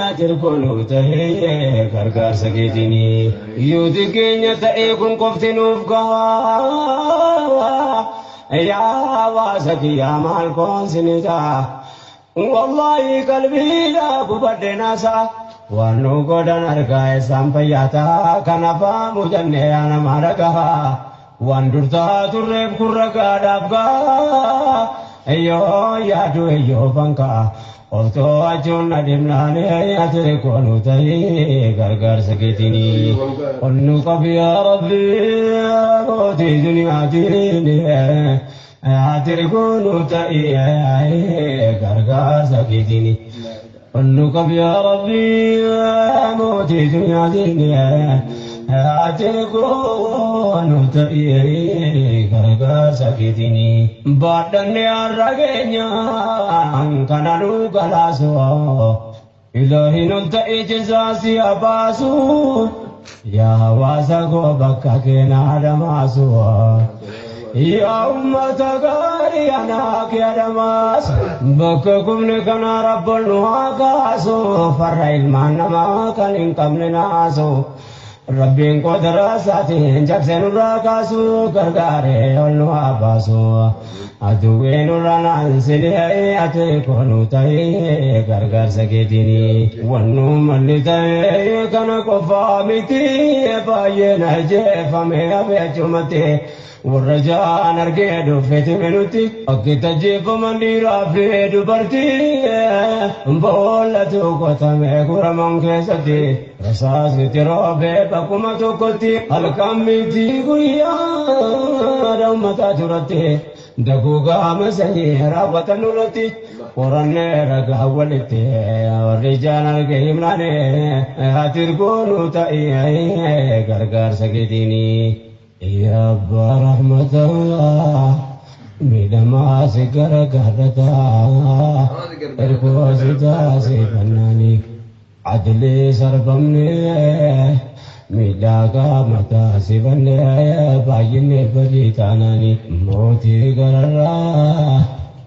أجر كنو تهي كركار سكيتيني يودي كينيا تأي كن قفتنو فقها يا واسكي يا مال كون سنجا والله قلبي لا كبد ناسا وانو قدن أرقائي سامپياتا كنفا مجنة أنا مارقها وان درتا ترب كرقا دابقا أيو يادو أيو فانكا قلتو أجون ندمناني أتركونو تهي غرغر سكتيني قلنو قبي يا ربي قوتي دنيا ديني أتركونو تهي غرغر سكتيني قلنو قبي يا ربي قوتي دنيا ديني أتركونو تهي غرغر سكتيني بدني أرغينيا كنانو غلاسو إلهي نلتقي جزاسي أباسو يا واسقو بكا كنا دماسو يا أمة غاري أنا كي دماس بكا كمني كنا رب النواقاسو فرعي المانما كان إنكم لناسو ربين قدر ساتين جبسن راكاسو غرغاري ولوا باسو أدوين رانا سيدي أتكونو تاي غرغر سكيتيني ونو ملتاي كان كفا ميتي باينا جيفا مي أبيجمتي والرجاء نرجع فيت منوتي أكيد جيب مني رافي دبرتي بولتو قطمة كرمان كسدي رساس ترابه بكما تكتي الكاميتي قويا رمتا ترتي دقوقا مسني رابطة نورتي ورنة رقا ولتي والرجال نرجع مناني هاتركونو تاي غرغر سكيتيني يا أبا رحمة الله بدما سكر كرتا إركوز جاسي فناني عدلي سربمني ميلاقا متا سيفني بايني بديتاناني موتي قررا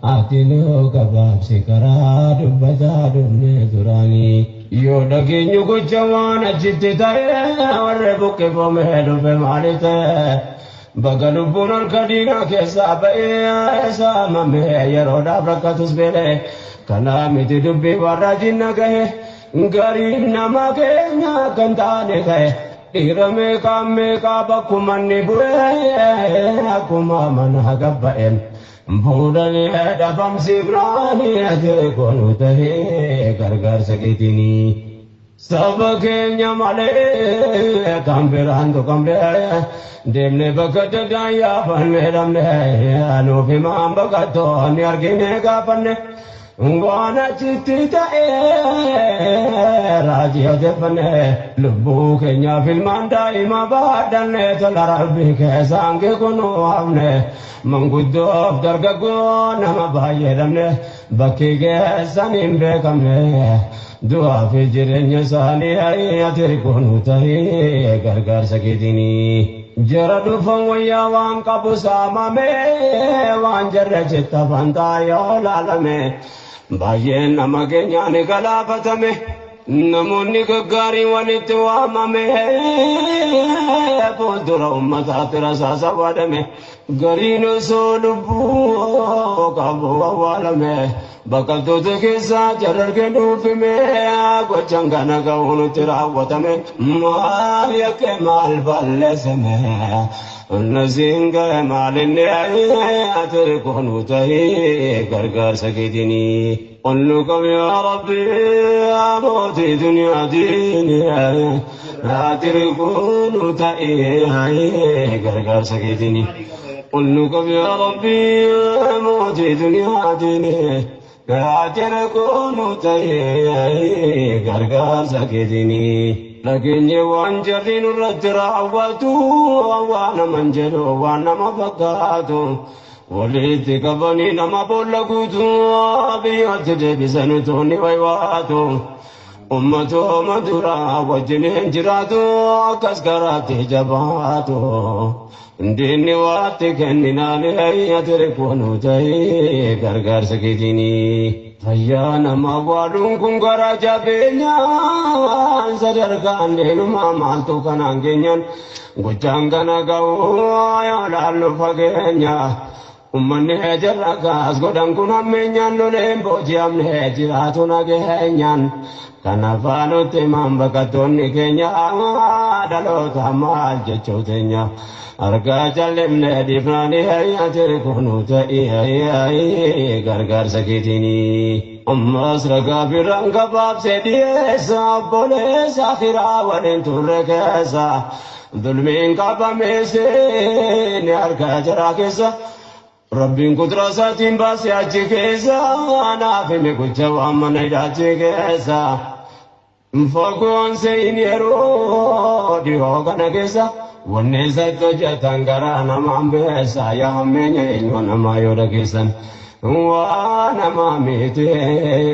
أتلو كباب سكرا دبتا دمي دراني يو دقينيو كجوان أجد تايا وربك فمهدو بمالته بغلبون الكدينا كسابي سامم يرودا بركاتوس بيله كلامي تدبي وراجينا كه غريب نما كينا كنتاني كه إيرمي كامي كابكماني بوه أكما منها كبائن بودني دفم سيبراني أتكونو تهي غرغر سكيتيني سبكينيا مالي كامبران تو كامبر دمني بكت دايا فن دمني أنو في مام بكتو نيرجيني كافن وانا جتتا راجي دفن لبو كينيا في الماندا ما بعدن تلاربي كسانك كونو امن من قدوف درغغو نما بايدن بكي كسانين بكمن دعا في جرين ساني أتركونو تهي غرغر سكيتيني جرد فويا وان كابوسا مامي وان جرجت فانتا يولالمي باين نمكينيا نكلا فتمي نموني كغاري ولت وامامي بولدر أمتا ترسا سوادمي غرينو سولبو كابو والمي بكالتو تكيسا جرر كنو فيمي غوچنگانا كونو تراوتمي مال يكمال بالسمي النزينغ مال النعي أتركونو تهي غرغر سكيتيني قل لكم يا ربي يا موتي دنيا ديني لا تركون تأيي غرغر سكيتني قل لكم يا ربي يا موتي دنيا ديني لا تركون تأيي غرغر سكيتني لكن يوان جرين الرجل عواتو وانا منجلو وانا مفقاتو وليت كبني نما بولغوتو بيات دبسن توني ويواتو أمتو مدرا وجنين جراتو كسكرات جباتو ديني واتك اننا لهي تركونو تهي غرغر سكيتيني فيانا ما وادون كن غرا جابينيا صدركان دينما مالتو كنانجينيان غجانغنا غاو يا لالو فغينيا ummanni jarragas godhan kun hammeenyaan loleen booji'amne jiraatu nageenyaan kanafaanutti maambaqattoonni keenya dhaloota maal jechuu teenya argaa jallimne dhiifnaani hayyatiri kunu ta'ii gargaarsa keetiini ammas ragaa biraan gabaabsee dhiyeessa obboleessa akhiraa waliin turre keessa dulmiin qabameessee ni argaa jira keessa ربين قدرة ساتين باسي أجي كيسا أنا في مكوشا وأمنا إداتي كيسا مفاقون سين يرو ديوغانا كيسا ونسا توجتان كرانا مامبيسا يا همين ينوانا ما يودا كيسا وانا ماميتي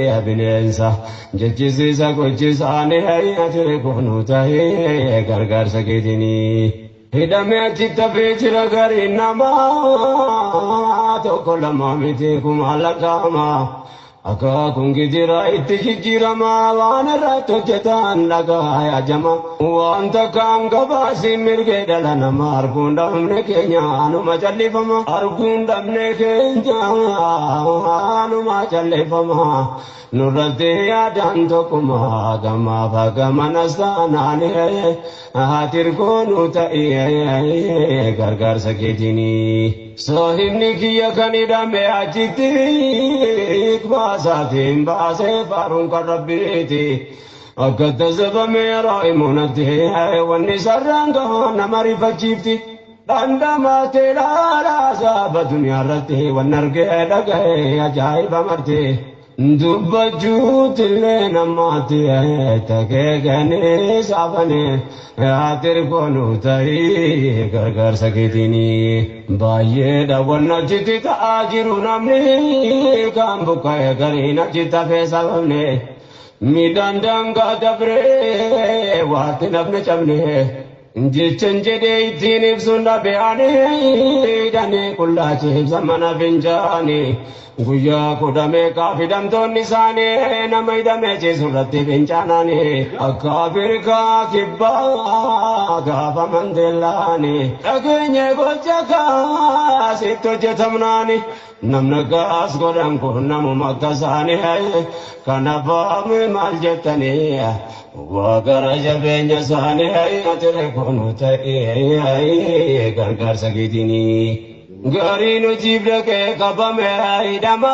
يا بنيسا جتشيسا كوشيسا نهاية تركونو تهي غرغر سكيتيني hidhamee achitti jira gariin namaa tokko lama miti kuma lakkaa'ama akaakuun gijira itti jijjiirama waan irratti hojjetan dhagaa yaajama waan takkaan gabaasiin mirgee dhala namaa arguun dhabne keenya anuma callifama arguun dhabne keenya anuma callifama nurratti yaadaan tokkuma gamaaf gamanas taanaani hatirkoonu ta'ee gargaarsa keetiini sohibni kiyya kan hidhame achitti baasaatiin baasee faaruun kan rabbiiti akka tasabame raa'imunatti wanni sarraan gahaa nama rifachiifti dhandhamatee laalaa saaba duniyaa irratti wanni argee dhaga'ee ajaa'iba martee dubbachuutillee namaatti takee ganii saafanii hatirkoonu ta'ii gargaarsa keetiini baay'ee dhawwan achitti ta'aa jiru namni kan buqqa'ee gariin achitti hafee sababne midhaan daangaa dabree waatti nafne cabne jechan jedhee ittiin ibsuun dhabe'anii danee qullaachi ibsa mana fincaanii guyyaa kudhamee kaafidamtoonni isaanii nama hidhamee ciisu irratti fincaananii akka Afrikaa kibbaa gaafa mandeellaanii dhageenye gocha kaasitti hojjetamnaanii namni gaas godhan kun namuma akka isaanii kanaaf maal jettanii waaqara jabeenya isaanii atire kunu ta'ee gargaarsa keetiini gariin hojiif dhaqee qabame hidhama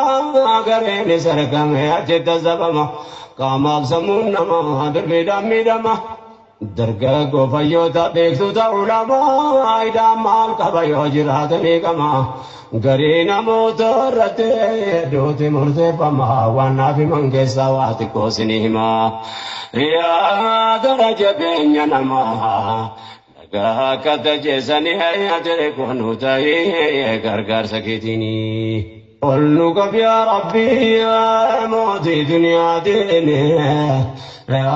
gareen sargame achitti zabama qaamaaf sammuun nama dirbiidhaan miidhama dargaggoo fayyoota beektuta ulamaa hidhamaan qaba yoo jiraatanii qama garii namoota irratti hedduutti murteeffama waan naaf himan keessaa waa xiqqoo isinii hima yaa gara jabeenya namaa akka tajeessanii atire kunu ta'ee gargaarsa keetiini ol nu qab yaa rabbii yaa mootii duniyaa diine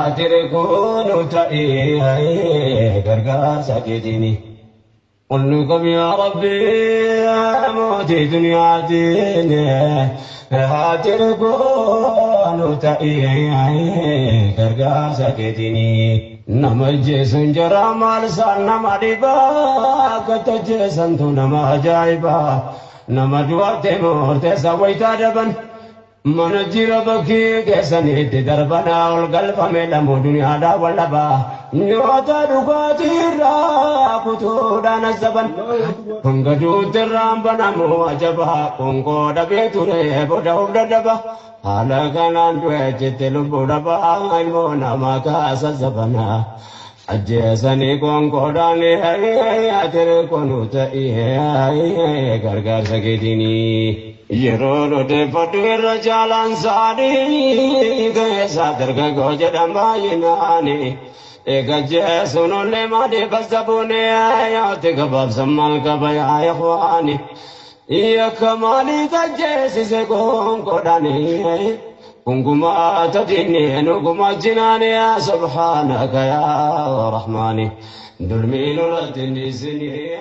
atire kunu ta'ee gargaarsa keetiini ol nu qab yaa rabbii yaa mootii duniyaa diine atire kunu ta'ee gargaarsa keetiini nama jeesun jara maalsaan nama dhibaa akka tajeessantu nama ajaa'iba nama du'aate moorteessa waytaa daban منجر بكي كسني تدربنا والقلب ملم دنيا دا واللبا نيوتا دقاتي را كتودان الزبن كنغدو ترام بنامو عجبا كنغو دبيتو ريبو داو دبا حالا كانان دويجت لبو دبا عيمو نماكا سزبنا أجسني كنغو داني أتر كنو تأيه غرغر سكيتيني يرولو دفتو الرجالان سادي كيسا درغا غوجدان بايناني إيجا سنو لما دي بسبوني آياتي كباب سمال كبايا إخواني إيا كمالي تجيسي سيكون قداني كنكما تديني نكما جناني يا سبحانك يا رحماني دلمين لتني سني